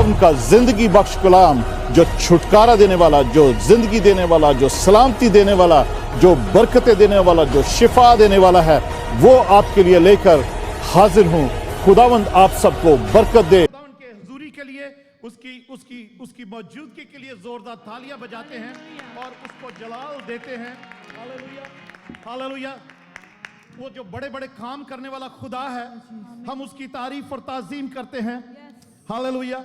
खुदावन का जिंदगी बख्श कलाम, जो छुटकारा देने वाला, जो जिंदगी देने वाला, जो सलामती देने वाला, जो बरकतें देने वाला, जो शिफा देने वाला है, वो आपके लिए लेकर हाजिर हूं। खुदावंद आप सबको बरकत दे। खुदावंद के हुजूरी के लिए, उसकी मौजूदगी के लिए जोरदार तालियां बजाते हैं और उसको जलाल देते हैं। Hallelujah, hallelujah. वो जो बड़े बड़े काम करने वाला खुदा है, हम उसकी तारीफ और ताजीम करते हैं। हालेलुया।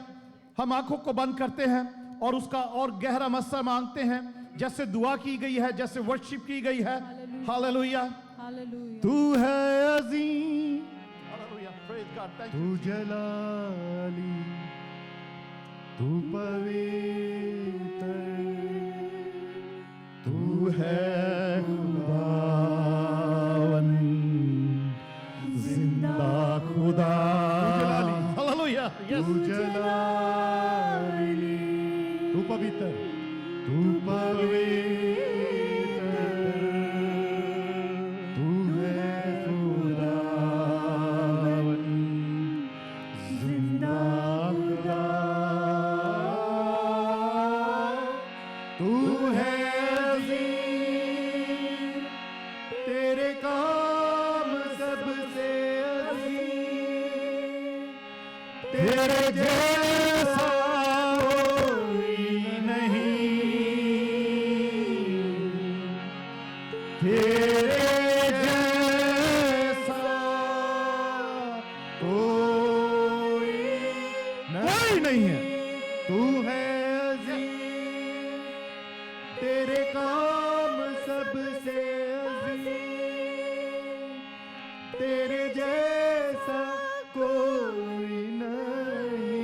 हम आंखों को बंद करते हैं और उसका और गहरा मस्सा मांगते हैं, जैसे दुआ की गई है, जैसे वर्शिप की गई है। हालेलुया। तू है अजीम, तू जलाली, तू पवित्र, तू है खुदावन, जिंदा खुदा। हालेलुया। तू जलाली, तू पवित्र, तू पवित्र, तू है खुदावन, जिंदा खुदा। तू है अजीम, तेरे काम सबसे अजीम, तेरे जैसा कोई नहीं, तेरे जैसा कोई नहीं है। तू है अजीम, तेरे काम सबसे अजीम, तेरे जैसा कोई नहीं,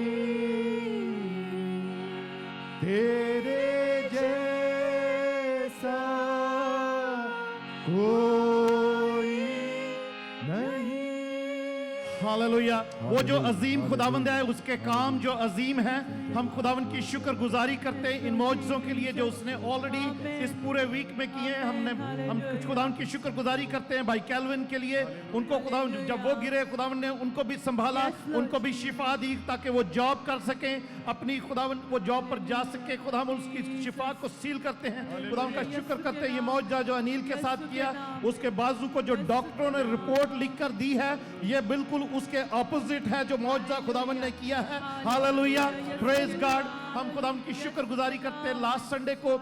तेरे जैसा कोई नहीं। हालेलुया। वो जो अजीम खुदावंद है, उसके काम जो अजीम है, हम खुदावंद की शुक्रगुजारी करते हैं इन मौजज़ों के लिए जो उसने ऑलरेडी इस पूरे वीक में किए हैं। हम खुदावंद की शुक्रगुजारी करते हैं भाई कैल्विन के लिए। उनको खुदावंद, जब वो गिरे, खुदावंद ने उनको भी संभाला, उनको भी शिफा दी ताकि वो जॉब कर सकें अपनी। खुदावंद वो जॉब पर जा सके। खुदावंद उसकी शिफा को सील करते हैं। खुदावंद का शुक्र करते हैं। ये मौजज़ा जो अनिल के साथ किया, उसके बाजू को जो डॉक्टरों ने रिपोर्ट लिख कर दी है, ये बिल्कुल उसके ऑपोजिट है जो मौजज़ा खुदावंद ने किया है। Hallelujah, praise God. हम खुदावंद की शुक्रगुजारी करते हैं। लास्ट संडे को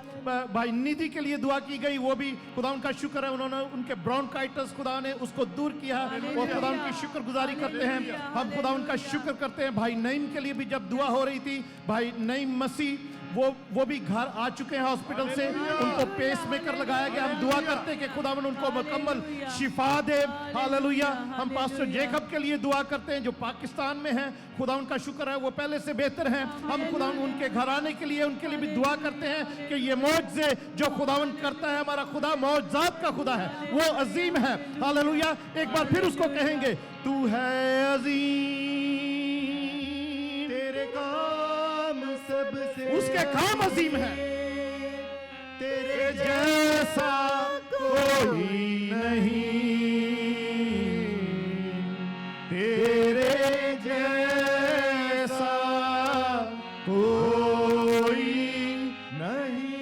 भाई निधि के लिए दुआ की गई, वो भी खुदावंद का शुक्र है, उन्होंने उनके ब्रोंकाइटिस खुदा ने उसको दूर किया और खुदावंद की शुक्रगुजारी करते हैं। हम खुदावंद का शुक्र करते हैं। भाई नईम के लिए भी जब दुआ हो रही थी, भाई नईम मसीह वो भी घर आ चुके हैं हॉस्पिटल से, उनको पेस मेकर लगाया गया। हम दुआ करते हैं कि खुदावंद उनको मुकम्मल शिफा दे। हालेलुया। हम पास्टर जेकब के लिए दुआ करते हैं जो पाकिस्तान में हैं। खुदावंद का शुक्र है, वो पहले से बेहतर हैं। हम खुदावंद उनके घराने के लिए, उनके लिए भी दुआ करते हैं कि ये मौजज़े जो खुदावंद करता है, हमारा खुदा मौजज़ात का खुदा है, वो अजीम है। हालेलुया। एक बार फिर उसको कहेंगे, तू है अजीम, तेरे काम सबसे, उसके काम अजीम है, तेरे जैसा कोई नहीं, तेरे जैसा कोई नहीं।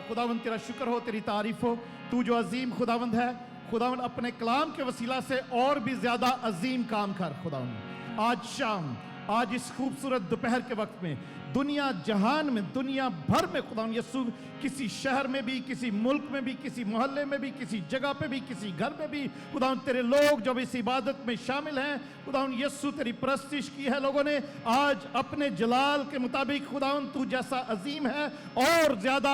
खुदावंद तेरा शुक्र हो, तेरी तारीफ हो। तू जो अजीम खुदावंद है, खुदावंद अपने कलाम के वसीला से और भी ज्यादा अजीम काम कर। खुदावंद आज शाम, आज इस खूबसूरत दोपहर के वक्त में दुनिया जहान में, दुनिया भर में खुदावंद यीशु, किसी शहर में भी, किसी मुल्क में भी, किसी मोहल्ले में भी, किसी जगह पे भी, किसी घर में भी, खुदावंद तेरे लोग जब इस इबादत में शामिल हैं, खुदावंद यीशु तेरी परस्तिश की है लोगों ने। आज अपने जलाल के मुताबिक खुदावंद तू जैसा अजीम है और ज्यादा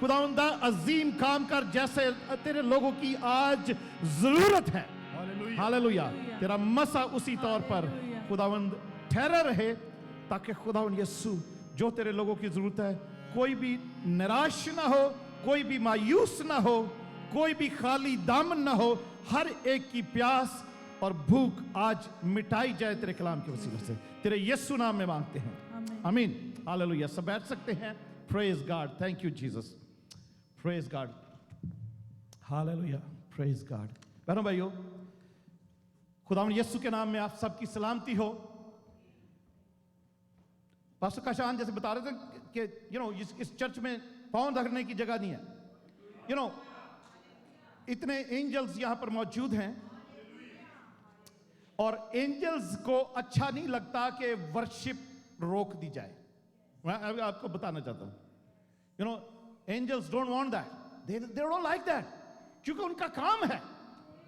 खुदावंद अजीम काम कर, जैसे तेरे लोगों की आज जरूरत है। हालेलुया। तेरा मसा उसी तौर पर खुदावंद ठहरा रहे, ताकि खुदावंद यीशु जो तेरे लोगों की जरूरत है, कोई भी निराश ना हो, कोई भी मायूस ना हो, कोई भी खाली दामन ना हो, हर एक की प्यास और भूख आज मिटाई जाए तेरे कलाम के वसीले से। तेरे यीशु नाम में मांगते हैं, आमीन। हालेलुया। सब बैठ सकते हैं। Praise God. Thank you Jesus. Praise God. Hallelujah. Praise God. बहनों भाइयों, खुदावंद यीशु के नाम में आप सबकी सलामती हो। पास्टर काशान जैसे बता रहे थे कि इस चर्च में पाँव रखने की जगह नहीं है। इतने एंजल्स यहां पर मौजूद हैं और एंजल्स को अच्छा नहीं लगता कि वर्शिप रोक दी जाए। मैं आपको बताना चाहता हूं, angels don't want that, they don't like that, क्योंकि उनका काम है,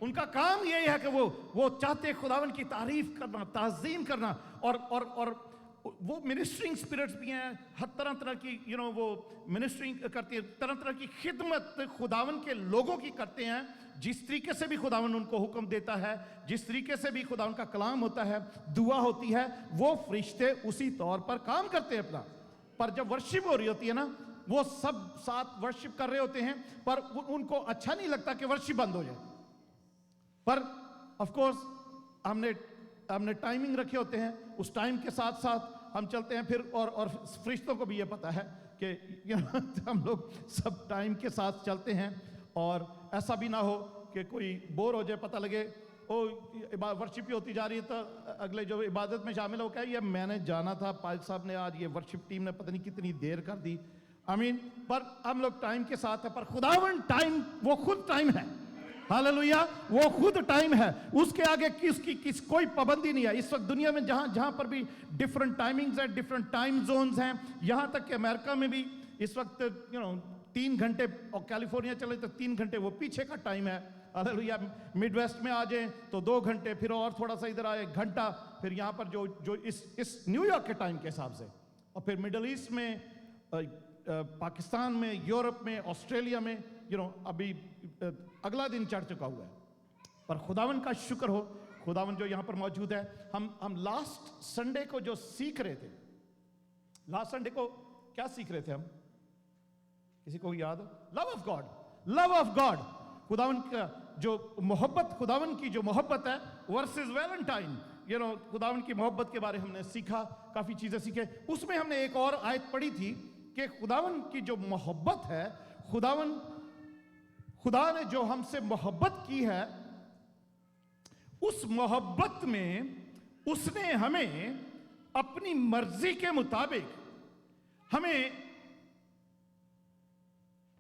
उनका काम यही है कि वो चाहते हैं खुदावन की तारीफ करना, ताज़ीम करना, और वो मिनिस्ट्रिंग स्पिरिट्स भी हैं, हर तरह तरह की वो मिनिस्ट्रिंग करती है, तरह तरह की खिदमत खुदावन के लोगों की करते हैं। जिस तरीके से भी खुदावन उनको हुक्म देता है, जिस तरीके से भी खुदावन का कलाम होता है, दुआ होती है, वो फरिश्ते उसी तौर पर काम करते हैं अपना। पर जब वर्शिप हो रही होती है ना, वो सब साथ वर्शिप कर रहे होते हैं, पर उनको अच्छा नहीं लगता कि वर्शिप बंद हो जाए। पर ऑफ कोर्स हमने टाइमिंग रखे होते हैं, उस टाइम के साथ साथ हम चलते हैं। फिर और फरिश्तों को भी ये पता है कि हम लोग सब टाइम के साथ चलते हैं, और ऐसा भी ना हो कि कोई बोर हो जाए, पता लगे वर्शिप ही होती जा रही है तो अगले जो इबादत में शामिल हो क्या ये मैंने जाना था, पाइल साहब ने आज ये वर्शिप टीम ने पता नहीं कितनी देर कर दी। पर हम लोग टाइम के साथ है, पर खुदावन टाइम, वो खुद टाइम है। हालेलुया, वो खुद टाइम है, उसके आगे कोई पाबंदी नहीं है। इस वक्त दुनिया में जहां पर भी डिफरेंट टाइमिंग्स हैं, डिफरेंट टाइम जोन्स हैं, यहां तक कि अमेरिका में भी इस वक्त 3 घंटे, और कैलिफोर्निया चले तो 3 घंटे वो पीछे का टाइम है। हालेलुया, मिडवेस्ट में आ जाए तो 2 घंटे, फिर और थोड़ा सा इधर आए 1 घंटा, फिर यहाँ पर जो इस न्यूयॉर्क के टाइम के हिसाब से, और फिर मिडल ईस्ट में, पाकिस्तान में, यूरोप में, ऑस्ट्रेलिया में अभी अगला दिन चढ़ चुका हुआ है। पर खुदावन का शुक्र हो, खुदावन जो यहाँ पर मौजूद है। हम लास्ट संडे को जो सीख रहे थे, लास्ट संडे को क्या सीख रहे थे हम? किसी को याद हो? Love of God, love of God, खुदावन का जो मोहब्बत, खुदावन की जो मोहब्बत है वर्सेस वैलेंटाइन, खुदावन की मोहब्बत के बारे हमने सीखा, काफी चीजें सीखे। उसमें हमने एक और आयत पढ़ी थी कि खुदावन की जो मोहब्बत है, खुदा ने जो हमसे मोहब्बत की है, उस मोहब्बत में उसने हमें अपनी मर्जी के मुताबिक हमें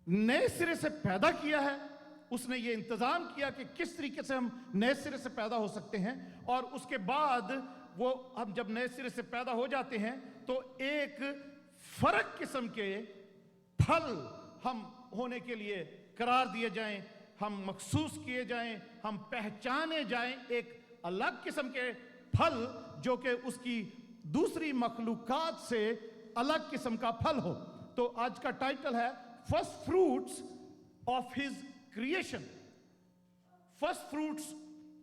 नए सिरे से पैदा किया है। उसने ये इंतजाम किया कि किस तरीके से हम नए सिरे से पैदा हो सकते हैं, और उसके बाद हम जब नए सिरे से पैदा हो जाते हैं तो एक फर्क किस्म के फल हम होने के लिए करार दिए जाएं, हम मखसूस किए जाएं, हम पहचाने जाएं, एक अलग किस्म के फल जो कि उसकी दूसरी मखलूकात से अलग किस्म का फल हो। तो आज का टाइटल है first fruits of his creation, first fruits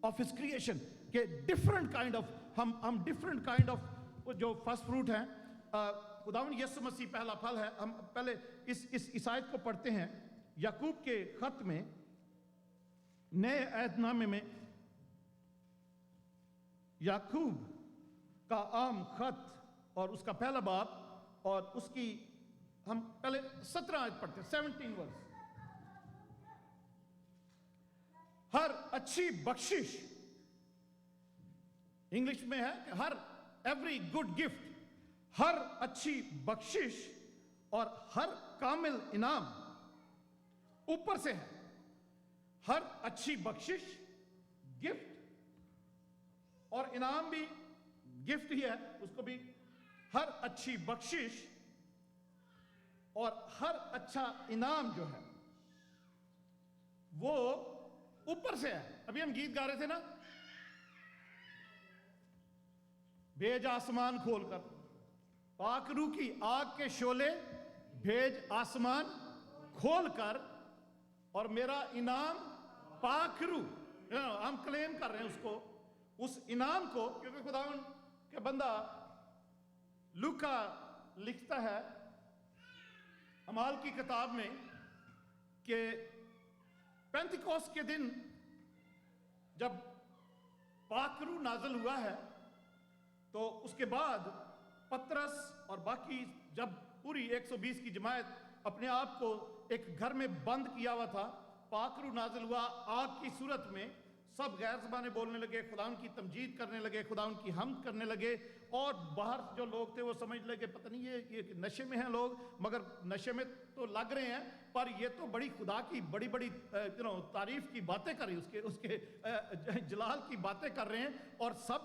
of his creation, के डिफरेंट काइंड ऑफ, हम डिफरेंट काइंड ऑफ जो फर्स्ट फ्रूट हैं, खुदावंद यीशु मसीह पहला फल है। हम पहले इस आयत को पढ़ते हैं याकूब के खत में, नए अहदनामे में, याकूब का आम खत और उसका पहला बाब, और उसकी हम पहले 17 आयत पढ़ते हैं, 17 वर्स। हर अच्छी बख्शिश, इंग्लिश में है कि हर एवरी गुड गिफ्ट, हर अच्छी बख्शिश और हर कामिल इनाम ऊपर से है। हर अच्छी बख्शिश, गिफ्ट, और इनाम भी गिफ्ट ही है, उसको भी हर अच्छी बख्शिश और हर अच्छा इनाम जो है वो ऊपर से है। अभी हम गीत गा रहे थे ना, भेज आसमान खोलकर, पाखरू की आग के शोले भेज आसमान खोलकर, और मेरा इनाम पाखरू, हम क्लेम कर रहे हैं उसको, उस इनाम को, क्योंकि खुदावन के बंदा लूका लिखता है अमाल की किताब में कि पेंतिकोस्त के दिन जब पाखरू नाज़िल हुआ है, तो उसके बाद पतरस और बाकी, जब पूरी 120 की जमात अपने आप को एक घर में बंद किया हुआ था, पाखरू नाज़िल हुआ आग की सूरत में, सब गैर ज़बानें बोलने लगे, खुदा की तमजीद करने लगे, खुदा की हमद करने लगे। और बाहर जो लोग थे वो समझ लगे पता नहीं ये नशे में हैं लोग, मगर नशे में तो लग रहे हैं पर ये तो बड़ी खुदा की बड़ी बड़ी तारीफ की बातें कर रहे हैं, उसके जलाल की बातें कर रहे हैं। और सब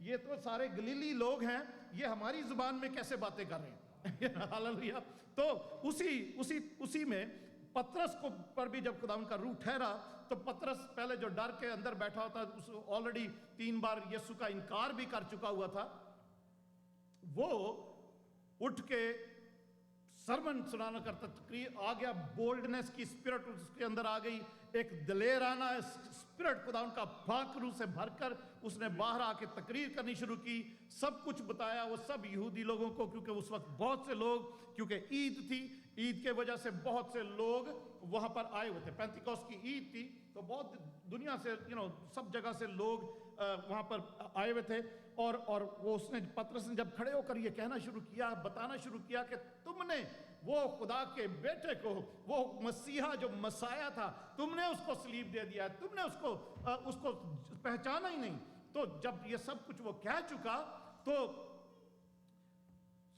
ये तो सारे गलीली लोग हैं, ये हमारी ज़ुबान में कैसे बातें कर रहे हैं। हालेलुया। तो उसी में पतरस को पर भी जब खुदा उनका रूह ठहरा, तो पतरस पहले जो डर के अंदर बैठा होता, उस ऑलरेडी 3 बार यीशु का इनकार भी कर चुका हुआ था, वो उठ के सरमन सुनाना करता, तकरीर आ गया, बोल्डनेस की स्पिरिट उसके अंदर आ गई, एक दलेराना स्पिरिट खुदा उनका पाक रूह से भरकर उसने बाहर आके तकरीर करनी शुरू की। सब कुछ बताया वो सब यहूदी लोगों को, क्योंकि उस वक्त बहुत से लोग, क्योंकि ईद थी, ईद के वजह से बहुत से लोग वहां पर आए हुए थे। पेंतिकोस्त की ईद थी, तो बहुत दुनिया से सब जगह से लोग वहां पर आए हुए थे। और वो उसने पतरस ने जब खड़े होकर ये कहना शुरू किया, बताना शुरू किया कि तुमने वो खुदा के बेटे को, वो मसीहा जो मसाया था, तुमने उसको सलीब दे दिया, तुमने उसको पहचाना ही नहीं। तो जब ये सब कुछ वो कह चुका, तो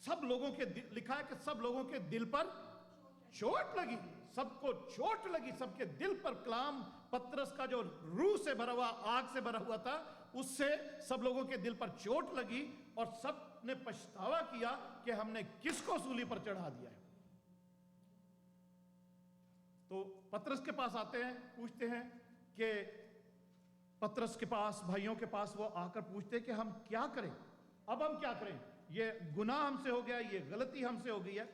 सब लोगों के लिखा है कि सब लोगों के दिल पर चोट लगी, सबको चोट लगी, सबके दिल पर कलाम पतरस का जो रूह से भरा हुआ, आग से भरा हुआ था, उससे सब लोगों के दिल पर चोट लगी और सब ने पछतावा किया कि हमने किसको सूली पर चढ़ा दिया है। तो पतरस के पास आते हैं, पूछते हैं कि पतरस के पास, भाइयों के पास वो आकर पूछते हैं कि हम क्या करें, अब हम क्या करें, ये गुनाह हमसे हो गया, ये गलती हमसे हो गई है।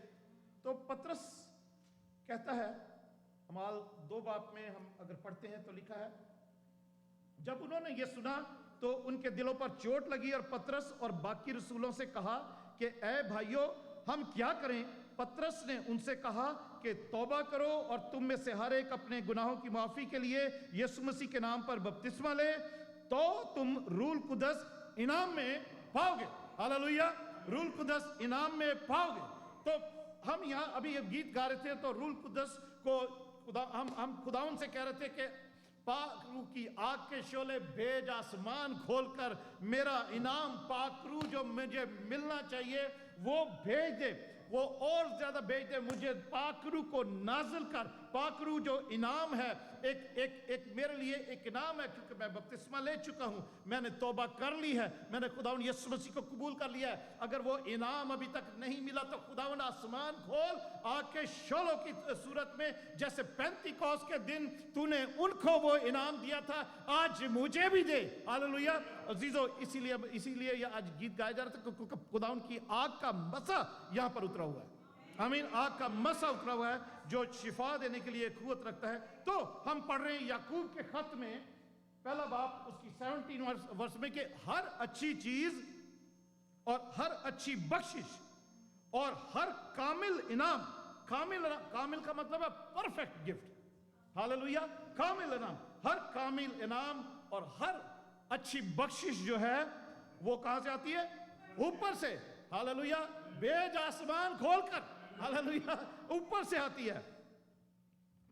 तो पतरस कहता है, अमाल 2 बाब में हम अगर पढ़ते हैं तो लिखा है, जब उन्होंने ये सुना तो उनके दिलों पर चोट लगी और पतरस और बाकी रसूलों से कहा कि ए भाइयों, हम क्या करें। पतरस ने उनसे कहा कि तौबा करो और तुम में से हर एक अपने गुनाहों की माफी के लिए यीशु मसीह के नाम पर बपतिस्मा ले, तो तुम रूल कुदस इनाम में पाओगे। हालेलुया, रूल कुदस इनाम में पाओगे। तो हम यहाँ अभी ये गीत गा रहे थे, तो रूल कुदस को हम खुदावन से कह रहे थे कि पाक रूह की आग के शोले भेज आसमान खोलकर, मेरा इनाम पाक रूह जो मुझे मिलना चाहिए वो भेज दे, वो और ज्यादा भेज दे, मुझे पाक रूह को नाजिल कर। पाक रूह जो इनाम है, एक मेरे लिए एक इनाम है, क्योंकि मैं बपतिस्मा ले चुका हूं, मैंने तौबा कर ली है, मैंने खुदावन यीशु मसीह को कबूल कर लिया है। अगर वो इनाम अभी तक नहीं मिला तो खुदावन आसमान खोल, आके शोलों की सूरत में, जैसे पेंतिकोस्त के दिन तूने उनको वो इनाम दिया था, आज मुझे भी दे। हालेलुया अजीजों, इसीलिए ये आज गीत गाया जा रहा था, क्योंकि खुदावन की आग का मसा यहां पर उतरा हुआ है। आमीन, आग का मसा उतरा हुआ है जो शिफा देने के लिए कुव्वत रखता है। तो हम पढ़ रहे हैं याकूब के खत में पहला बाब उसकी 17 वर्ष में कि हर अच्छी चीज और हर अच्छी बख्शिश और हर कामिल इनाम, कामिल का मतलब है परफेक्ट गिफ्ट। हालेलुया, कामिल इनाम, हर कामिल इनाम और हर अच्छी बख्शिश जो है वो कहां से आती है? ऊपर से। हालेलुया, बेज आसमान खोलकर, हालेलुया, ऊपर से आती है।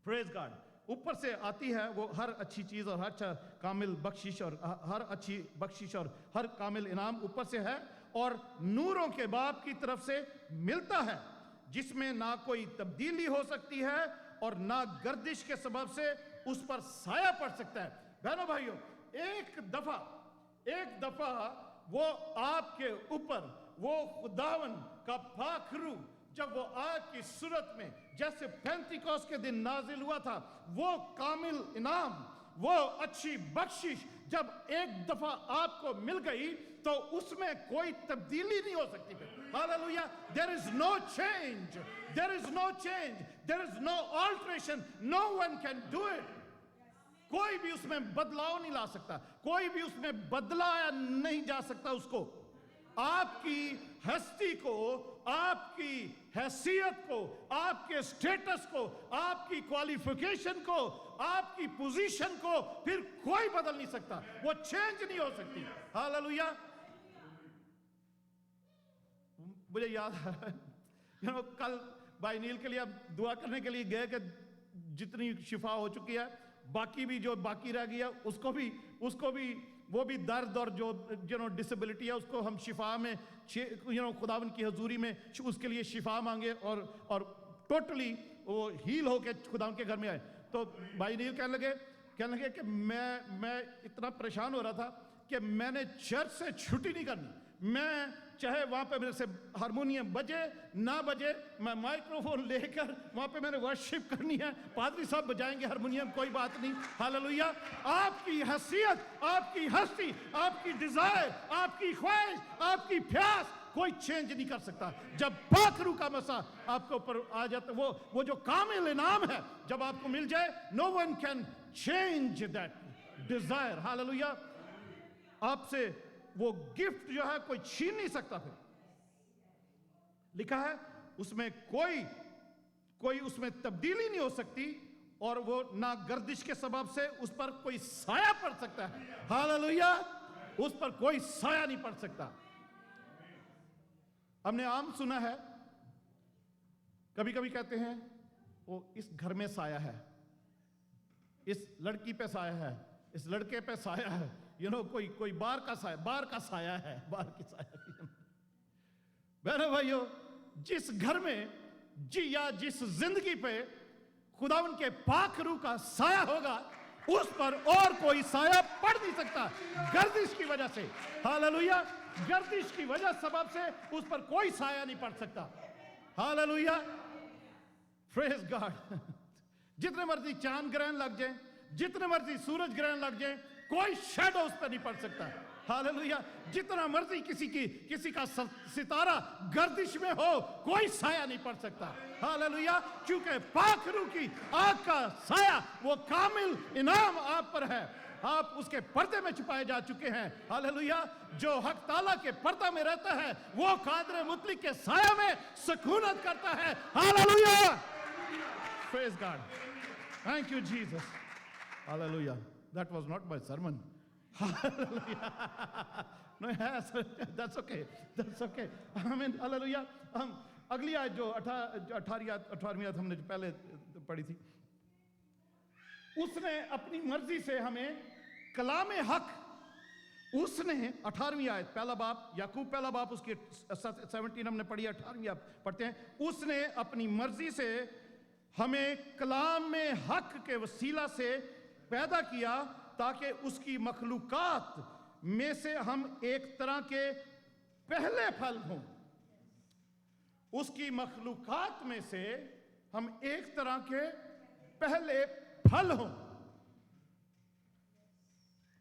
प्रेज गॉड, ऊपर से आती है वो हर अच्छी चीज और हर कामिल बख्शिश और हर अच्छी बख्शिश और हर कामिल इनाम ऊपर से है और नूरों के बाप की तरफ से मिलता है, जिसमें ना कोई तब्दीली हो सकती है और ना गर्दिश के सबब से उस पर साया पड़ सकता है। बहनों भाइयों, एक दफा वो आपके ऊपर वो खुदावन का पाक रूह जब वो आग की सूरत में जैसे पेंतिकोस्त के दिन नाजिल हुआ था, वो कामिल इनाम, वो अच्छी बख्शिश जब एक दफा आपको मिल गई तो उसमें कोई तब्दीली नहीं हो सकती। Hallelujah, there is no change, there is no change, there is no alteration, no one can do it. कोई भी उसमें बदलाव नहीं ला सकता, कोई भी उसमें बदलाया नहीं जा सकता उसको। आपकी हस्ती को, आपकी हैसियत को, आपके स्टेटस को, आपकी क्वालिफिकेशन को, आपकी पोजीशन को फिर कोई बदल नहीं सकता, वो चेंज नहीं हो सकती। हालेलुया। मुझे याद है कल भाई नील के लिए दुआ करने के लिए गए कि जितनी शिफा हो चुकी है, बाकी भी जो बाकी रह गया उसको भी वो भी दर्द और जो डिसेबिलिटी है उसको हम शिफा में खुदावन की हजूरी में उसके लिए शिफा मांगे और टोटली वो हील होके खुदावन के घर में आए। तो भाई नील कहने लगे कि मैं इतना परेशान हो रहा था कि मैंने चर्च से छुट्टी नहीं करनी। मैं चाहे वहां पे मेरे से हारमोनियम बजे ना बजे, मैं माइक्रोफोन लेकर वहां पे मैंने वर्शिप करनी है। पादरी साहब बजाएंगे हारमोनियम, कोई बात नहीं। हालेलुया। आपकी हैसियत, आपकी हस्ती, आपकी डिजायर, आपकी ख्वाहिश, आपकी प्यास कोई चेंज नहीं कर सकता। जब पाक रूह का मसा आपके ऊपर आ जाता, वो जो कामिल इनाम है जब आपको मिल जाए, no one can change that desire. Hallelujah. आपसे वो गिफ्ट जो है कोई छीन नहीं सकता। फिर लिखा है उसमें कोई उसमें तब्दीली नहीं हो सकती, और वो ना गर्दिश के सबब से उस पर कोई साया पड़ सकता है। हालेलुया। उस पर कोई साया नहीं पड़ सकता। हमने आम सुना है, कभी कभी कहते हैं वो इस घर में साया है, इस लड़की पे साया है, इस लड़के पे साया है, कोई बार का साया है, बार की साया। बहनों भाइयों, जिस घर में या जिस जिंदगी पे खुदावन के पाक रूह का साया होगा, उस पर और कोई साया पड़ नहीं सकता गर्दिश की वजह से। हालेलुया। गर्दिश की वजह सबब से उस पर कोई साया नहीं पड़ सकता। हालेलुया। Praise God. जितने मर्जी चांद ग्रहण लग जाए, जितने मर्जी सूरज ग्रहण लग जाए, कोई शैडो उस पर नहीं पड़ सकता। हालेलुया। जितना मर्जी किसी का सितारा गर्दिश में हो, कोई साया नहीं पड़ सकता। हालेलुया। क्योंकि पाक रूह की आग का साया, वो कामिल इनाम आप पर है। आप उसके पर्दे में छुपाए जा चुके हैं। हालेलुया। जो हक ताला के पर्दा में रहता है, वो कादर मुतलिक के साया में सुकूनत करता है। Hallelujah. Praise God. Thank you Jesus. Hallelujah. That was not my sermon. Hallelujah. No, yes, that's okay. That's okay. Amen. Hallelujah. हम अगली आयत जो 18वीं आयत हमने जो पहले पढ़ी थी, उसने अपनी मर्जी से हमें कलाम हक, उसने 18वीं आयत पहला बाप, याकूब पहला बाप, उसकी 17 हमने पढ़ी, 18वीं आप पढ़ते हैं। उसने अपनी मर्जी से हमें कलाम में हक के वसीला से पैदा किया, ताकि उसकी मखलूकात में से हम एक तरह के पहले फल हों। उसकी मखलूकात में से हम एक तरह के पहले फल हों।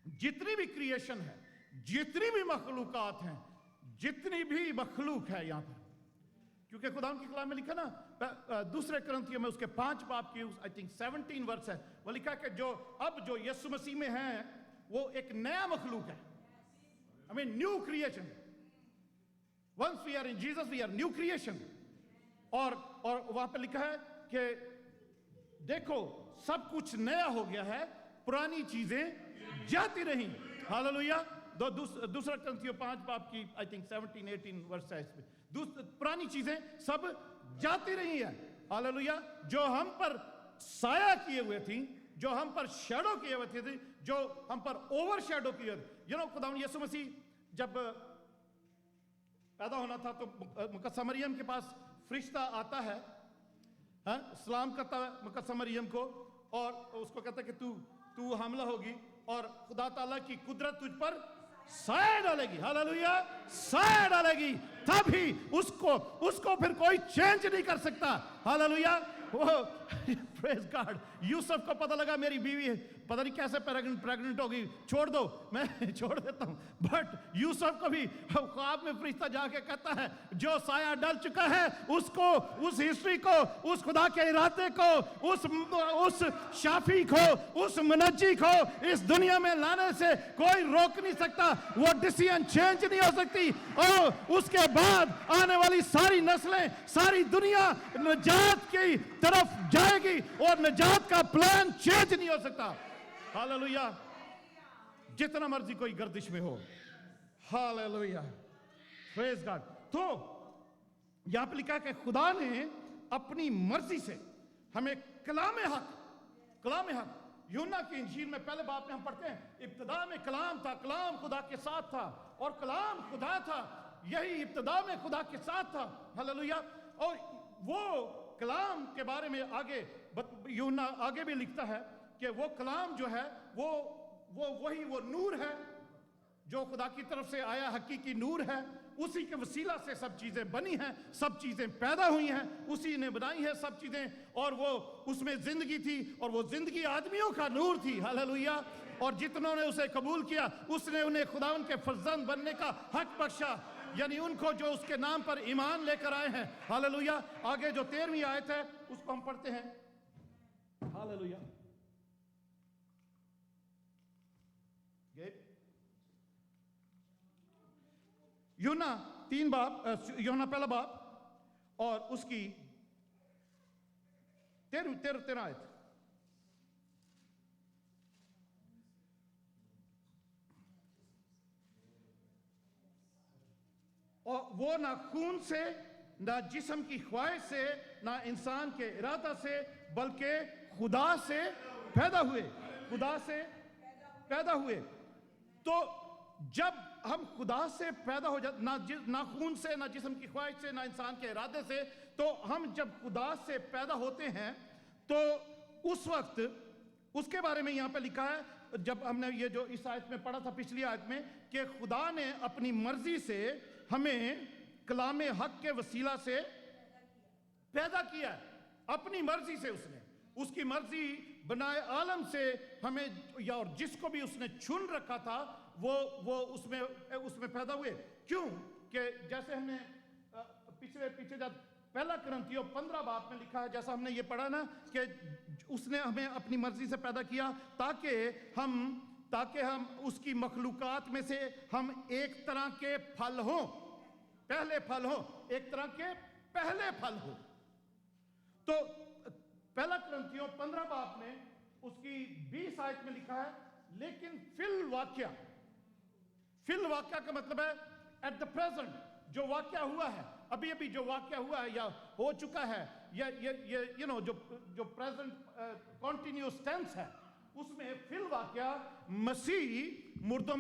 जितनी भी क्रिएशन है, जितनी भी मखलूकात हैं, जितनी भी मखलूक है यहां पर, क्योंकि खुदा की कलाम में लिखा ना, दूसरे करंथियों में उसके 5 बाब की आई थिंक 17 वर्स है, वो लिखा कि जो यीशु मसीह में है, वो एक नया मखलूक है। I mean new creation. Once we are in Jesus we are new creation. और वहां पे लिखा है कि देखो सब कुछ नया हो गया है, पुरानी चीजें जाती रही। हालेलुया। दूसरा करंथियों 5 बाब की आई थिंक 17-18 वर्स है इसमें। पुरानी चीजें सब जाती रही है। हालेलुया। जो हम पर साया किए हुए थी, जो हम पर शैडो किए हुए थे, जो हम पर ओवर शैडो किए थे। खुदावन यीशु मसीह जब पैदा होना था, तो मुकद्दसा मरियम के पास फरिश्ता आता है, सलाम करता है मुकद्दसा मरियम को, और उसको कहता है कि तू हमला होगी और खुदा ताला की कुदरत तुझ पर साया डालेगी। हालेलुया। साया डालेगी, तभी उसको फिर कोई चेंज नहीं कर सकता। हालेलुया। Praise God. यूसुफ को पता लगा मेरी बीवी पता नहीं कैसे प्रेग्नेंट होगी, छोड़ दो, मैं छोड़ देता हूं। बट यूसुफ को भी ख्वाब में फरिश्ता जाके कहता है, जो साया डल चुका है उसको, उस हिस्ट्री को, उस खुदा के इरादे को, उस शाफी को, उस मुनज्जी को इस दुनिया में लाने से कोई रोक नहीं सकता। वो डिसीजन चेंज नहीं हो सकती, और उसके बाद आने वाली सारी नस्लें, सारी दुनिया निजात की तरफ जाएगी, और निजात का प्लान चेंज नहीं हो सकता। हालेलुया। जितना मर्जी कोई गर्दिश में हो। हालेलुया। Praise God. तो यहां पर लिखा कि खुदा ने अपनी मर्जी से हमें कलाम हक यूहन्ना की इंजील में पहले बाब में हम पढ़ते हैं, इब्तिदा में कलाम था, कलाम खुदा के साथ था और कलाम खुदा था। यही इब्तिदा में खुदा के साथ था। हालेलुया। और वो कलाम के बारे में आगे यूहन्ना आगे भी लिखता है कि वो कलाम जो है वो नूर है जो खुदा की तरफ से आया, हकीकी नूर है। उसी के वसीला से सब चीजें बनी हैं, सब चीजें पैदा हुई हैं, उसी ने बनाई है सब चीजें। और वो उसमें जिंदगी थी और वो जिंदगी आदमियों का नूर थी। हालेलुया। और जितनों ने उसे कबूल किया उसने उन्हें खुदावन के फर्जंद बनने का हक बख्शा, यानी उनको जो उसके नाम पर ईमान लेकर आए हैं। हालेलुया। आगे जो 13वीं आयत है उसको हम पढ़ते हैं। हालेलुया। यूहन्ना 3 बाब, यूहन्ना पहला बाब और उसकी 13 आयत। और वो ना खून से, ना जिस्म की ख्वाहिश से, ना इंसान के इरादा से, बल्कि खुदा से पैदा हुए। खुदा से पैदा हुए। तो जब हम खुदा से पैदा हो जाते, ना खून से, ना जिस्म की ख्वाहिश से, ना इंसान के इरादे से, तो हम जब खुदा से पैदा होते हैं तो उस वक्त उसके बारे में यहां पे लिखा है, जब हमने ये जो इस आयत में पढ़ा था पिछली आयत में, कि खुदा ने अपनी मर्जी से हमें कलामे हक के वसीला से पैदा किया है। अपनी मर्जी से उसकी मर्जी बनाए आलम से हमें, या और जिसको भी उसने चुन रखा था वो उसमें पैदा हुए। क्यों? कि जैसे हमने पीछे जब पहला कुरिन्थियों 15 बाब में लिखा है, जैसा हमने ये पढ़ा ना कि उसने हमें अपनी मर्जी से पैदा किया ताकि हम उसकी मखलूकात में से हम एक तरह के फल हों, पहले फल हों, एक तरह के पहले फल हो। तो पहला कुरिन्थियों 15 बाब में उसकी 20 आयत में लिखा है, लेकिन फिल वाक्या का मतलब है एट द प्रेजेंट, जो वाक्या हुआ है, अभी जो वाक्या हुआ है या हो चुका है, या ये जो प्रेजेंट कॉन्टिन्यूअस टेंस है, उसमें फिल वाक्या मसीह मुर्दों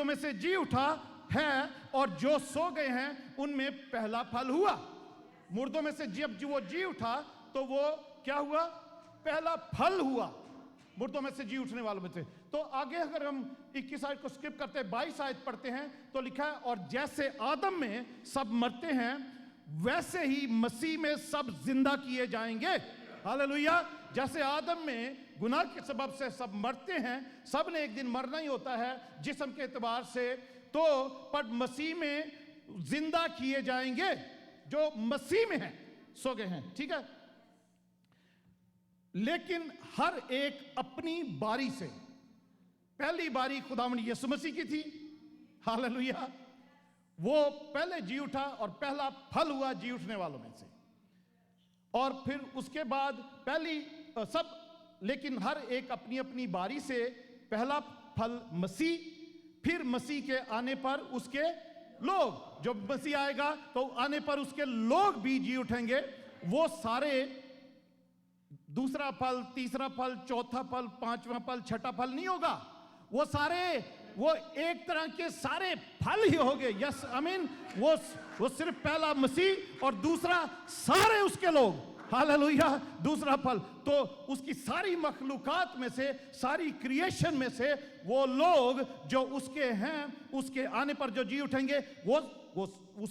में से जी उठा है और जो सो गए हैं उनमें पहला फल हुआ। मुर्दों में से जब वो जी उठा तो वो क्या हुआ? पहला फल हुआ मुर्दों में से जी उठने वालों में से। तो आगे अगर हम 21 आयत को स्किप करते 22 आयत पढ़ते हैं तो लिखा है, और जैसे आदम में सब मरते हैं वैसे ही मसीह में सब जिंदा किए जाएंगे। हालेलुया। जैसे आदम में गुनाह के सबब से सब मरते हैं, सब ने एक दिन मरना ही होता है जिस्म के एतबार से, तो पर मसीह में जिंदा किए जाएंगे जो मसीह में हैं, सो गए हैं। ठीक है। लेकिन हर एक अपनी बारी से, पहली बारी खुदावंद यीशु मसीह की थी। हालेलुया। वो पहले जी उठा और पहला फल हुआ जी उठने वालों में से, और फिर उसके बाद लेकिन हर एक अपनी अपनी बारी से, पहला फल मसीह, फिर मसीह के आने पर उसके लोग, जब मसीह आएगा तो आने पर उसके लोग भी जी उठेंगे। वो सारे दूसरा फल, तीसरा फल, चौथा फल, पांचवा फल, छठा फल नहीं होगा, वो एक तरह के सारे फल ही होंगे। यस आमीन। वो सिर्फ पहला मसीह और दूसरा सारे उसके लोग। हालेलुया। दूसरा फल तो उसकी सारी मखलूकात में से, सारी क्रिएशन में से वो लोग जो उसके हैं, उसके आने पर जो जी उठेंगे,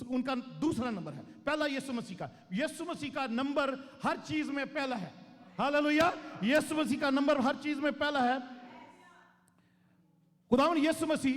उनका दूसरा नंबर है। पहला यीशु मसीह का नंबर हर चीज में पहला है। हालेलुया। यीशु मसीह का नंबर हर चीज में पहला है। खुदावंद यीशु मसीह,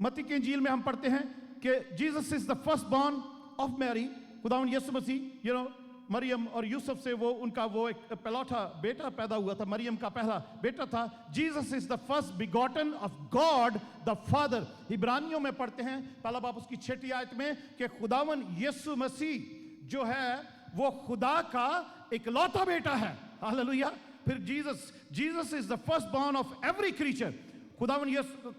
मत्ती की इंजील में हम पढ़ते हैं कि Jesus is the first born of Mary. खुदावंद यीशु मसीह मरियम और यूसुफ से उनका एक पहलौठा बेटा पैदा हुआ था, मरियम का पहला बेटा था। Jesus is the first begotten of God the Father. इब्रानियों में पढ़ते हैं पहला बाब उसकी 6ठी आयत में कि खुदावंद यीशु मसीह जो है वो खुदा का इकलौता बेटा है। हालेलुया। फिर Jesus is the first born of every creature. खुदावन यीशु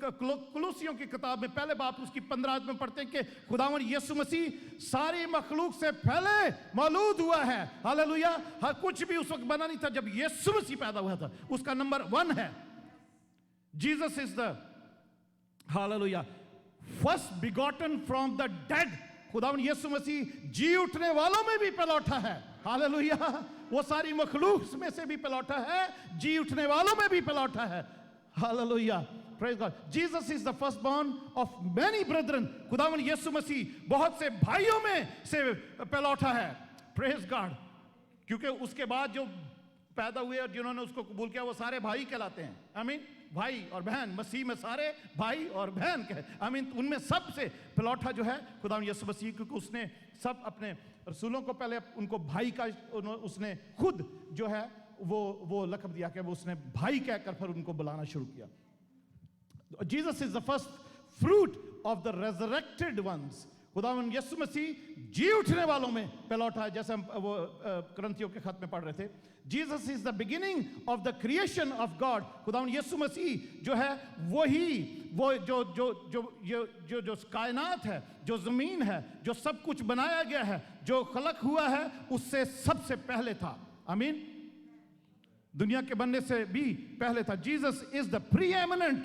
कुलूसियों की किताब में पहले बाप उसकी 15 आयत में पढ़ते हैं कि खुदावन यीशु मसीह सारी मखलूक से पहले मौजूद हुआ है। हालेलुया। हर कुछ भी उस वक्त बना नहीं था जब यीशु मसीह पैदा हुआ था। उसका नंबर 1 है। Jesus is the hallelujah first begotten from the dead. खुदावन यीशु मसीह जी उठने वालों में भी पलौठा है। हालेलुया। वो सारी मखलूक में से भी पलौठा है, जी उठने वालों में भी पलौठा है। Hallelujah. Praise God. Jesus is the first born of many Brethren. खुदावन यीशु मसीह बहुत से भाइयों में से पलौठा है। Praise God. क्योंकि उसके बाद जो पैदा हुए और जिन्होंने उसको कबूल किया वो सारे भाई कहलाते हैं। आमीन। भाई और बहन, मसीह में सारे भाई और बहन कहे। आमीन। उनमें सबसे पलौठा जो है खुदावन यीशु मसीह, क्योंकि उसने सब अपने रसूलों को पहले उनको भाई का उसने खुद जो है वो लक़ब दिया कि वो उसने भाई कहकर फिर उनको बुलाना शुरू किया। Jesus is the first fruit of the resurrected ones. खुदावन यीशु मसीह जी उठने वालों में पलौठा है, जैसे हम वो करंथियों के खत में पढ़ रहे थे। Jesus is the beginning of the creation of God. खुदावन यीशु मसीह जो है वही वो जो कायनात है, जो जमीन है, जो सब कुछ बनाया गया है, जो खलक हुआ है, उससे सबसे पहले था। आमीन। दुनिया के बनने से भी पहले था। Jesus is the pre eminent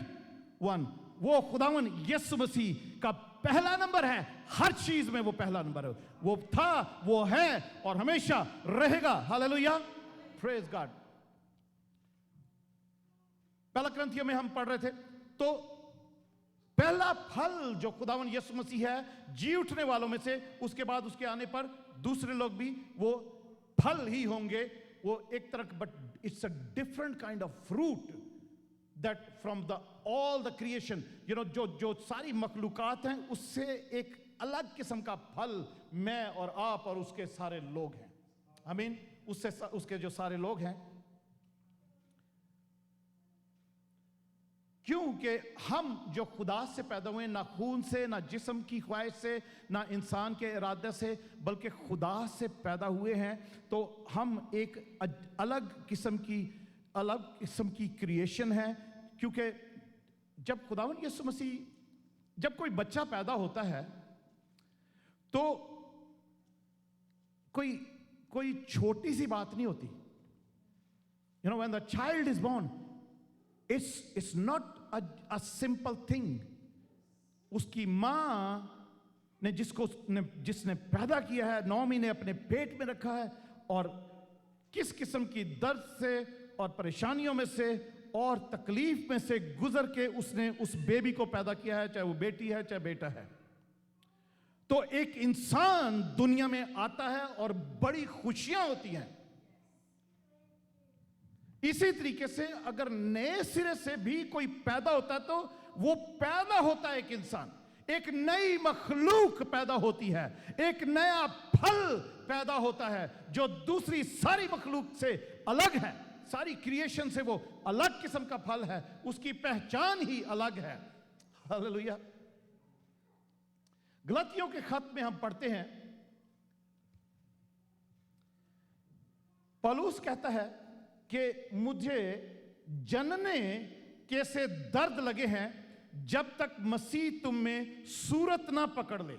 one. वो खुदावन यीशु मसीह का पहला नंबर है। हर चीज में वो पहला नंबर है। वो था, वो है और हमेशा रहेगा। हालेलुया। Praise God. पहला करंथियों में हम पढ़ रहे थे तो पहला फल जो खुदावन यीशु मसीह है जी उठने वालों में से, उसके बाद उसके आने पर दूसरे लोग भी वो फल ही होंगे। वो एक तरह, but it's a different kind of fruit that from the all the creation, you know, जो सारी मखलूकात हैं उससे एक अलग किस्म का फल मैं और आप और उसके सारे लोग हैं। आमीन। उसके जो सारे लोग हैं, क्योंकि हम जो खुदा से पैदा हुए, ना खून से, ना जिस्म की ख्वाहिश से, ना इंसान के इरादे से, बल्कि खुदा से पैदा हुए हैं। तो हम एक अलग किस्म की क्रिएशन है। क्योंकि जब खुदावन यीशु मसीह, जब कोई बच्चा पैदा होता है तो कोई छोटी सी बात नहीं होती। You know, when the child is born, it's not a simple thing. उसकी मां ने जिसने पैदा किया है, 9 महीने अपने पेट में रखा है, और किस किस्म की दर्द से और परेशानियों में से और तकलीफ में से गुजर के उसने उस बेबी को पैदा किया है, चाहे वो बेटी है चाहे बेटा है। तो एक इंसान दुनिया में आता है और बड़ी खुशियां होती हैं। इसी तरीके से अगर नए सिरे से भी कोई पैदा होता है तो वो पैदा होता है एक इंसान, एक नई मखलूक पैदा होती है, एक नया फल पैदा होता है जो दूसरी सारी मखलूक से अलग है। सारी क्रिएशन से वो अलग किस्म का फल है, उसकी पहचान ही अलग है। हालेलुया। गलतियों के खत में हम पढ़ते हैं, पौलुस कहता है कि मुझे जनने के से दर्द लगे हैं जब तक मसीह तुम में सूरत ना पकड़ ले।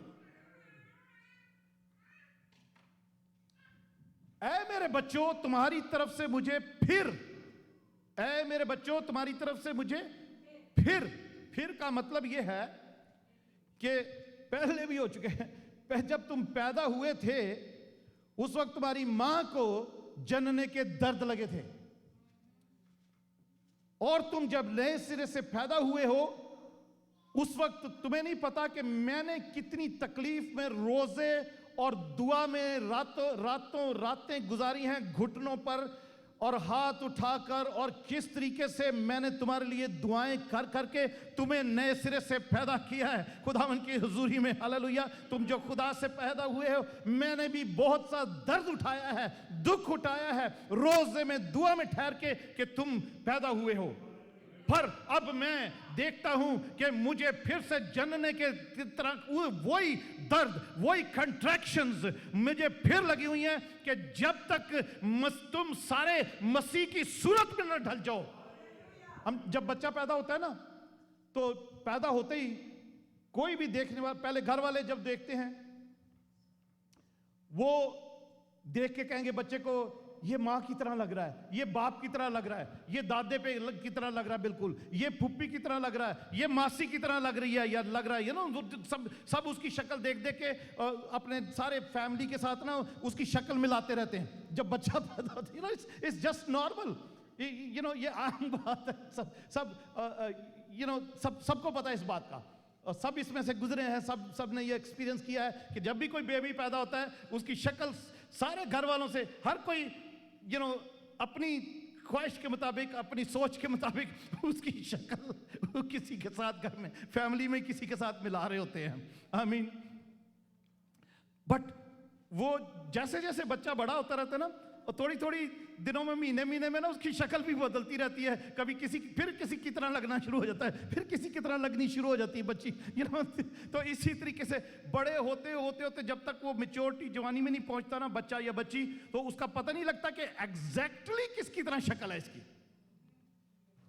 ऐ मेरे बच्चों तुम्हारी तरफ से मुझे फिर, ऐ मेरे बच्चों तुम्हारी तरफ से मुझे फिर का मतलब यह है कि पहले भी हो चुके हैं। जब तुम पैदा हुए थे उस वक्त तुम्हारी मां को जनने के दर्द लगे थे, और तुम जब नए सिरे से पैदा हुए हो उस वक्त तुम्हें नहीं पता कि मैंने कितनी तकलीफ में रोजे और दुआ में रातें गुजारी हैं, घुटनों पर और हाथ उठाकर, और किस तरीके से मैंने तुम्हारे लिए दुआएं कर करके तुम्हें नए सिरे से पैदा किया है खुदावन की हुजूरी में। हालेलुया। तुम जो खुदा से पैदा हुए हो, मैंने भी बहुत सा दर्द उठाया है, दुख उठाया है, रोजे में दुआ में ठहर के कि तुम पैदा हुए हो। पर अब मैं देखता हूं कि मुझे फिर से जनने के तरह वही दर्द, वही कंट्रैक्शंस मुझे फिर लगी हुई हैं कि जब तक तुम सारे मसीह की सूरत में न ढल जाओ। हम जब बच्चा पैदा होता है ना तो पैदा होते ही कोई भी देखने वाला, पहले घर वाले जब देखते हैं वो देख के कहेंगे बच्चे को ये माँ की तरह लग रहा है, ये बाप की तरह लग रहा है, ये दादे पे की तरह लग रहा है, बिल्कुल ये फुप्पी की तरह लग रहा है, ये मासी की तरह लग रही है या लग रहा है, यू नो, सब उसकी शक्ल देख देख के अपने सारे फैमिली के साथ ना उसकी शक्ल मिलाते रहते हैं जब बच्चा पैदा होता है। You know, it's just normal, you know, ये आम बात है, यू नो, सबको पता है इस बात का, और सब इसमें से गुजरे हैं, सब ने ये एक्सपीरियंस किया है कि जब भी कोई बेबी पैदा होता है उसकी शक्ल सारे घर वालों से, हर कोई यू नो अपनी ख्वाहिश के मुताबिक, अपनी सोच के मुताबिक उसकी शक्ल किसी के साथ घर में फैमिली में किसी के साथ मिला रहे होते हैं। आई मीन, बट वो जैसे जैसे बच्चा बड़ा होता रहता है ना, और थोड़ी थोड़ी दिनों में, महीने में ना उसकी शक्ल भी बदलती रहती है, कभी फिर किसी की तरह लगना शुरू हो जाता है, फिर किसी की तरह लगनी शुरू हो जाती है बच्ची, यू नो। तो इसी तरीके से बड़े होते जब तक वो मैच्योरिटी, जवानी में नहीं पहुंचता ना बच्चा या बच्ची, तो उसका पता नहीं लगता कि एग्जैक्टली किसकी तरह शक्ल है इसकी,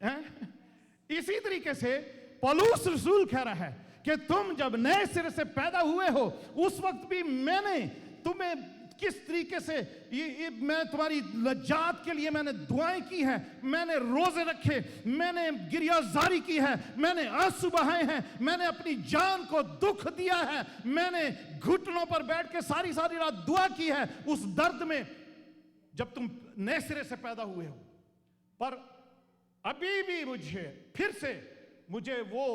हैं? इसी तरीके से पौलुस रसूल कह रहा है कि तुम जब नए सिरे से पैदा हुए हो उस वक्त भी मैंने तुम्हें किस तरीके से मैं तुम्हारी लज्जात के लिए मैंने दुआएं की हैं, मैंने रोजे रखे, मैंने गिरियाजारी की है, मैंने आंसू बहाए हैं, मैंने अपनी जान को दुख दिया है, मैंने घुटनों पर बैठ के सारी रात दुआ की है उस दर्द में जब तुम नए सिरे से पैदा हुए हो। पर अभी भी मुझे वो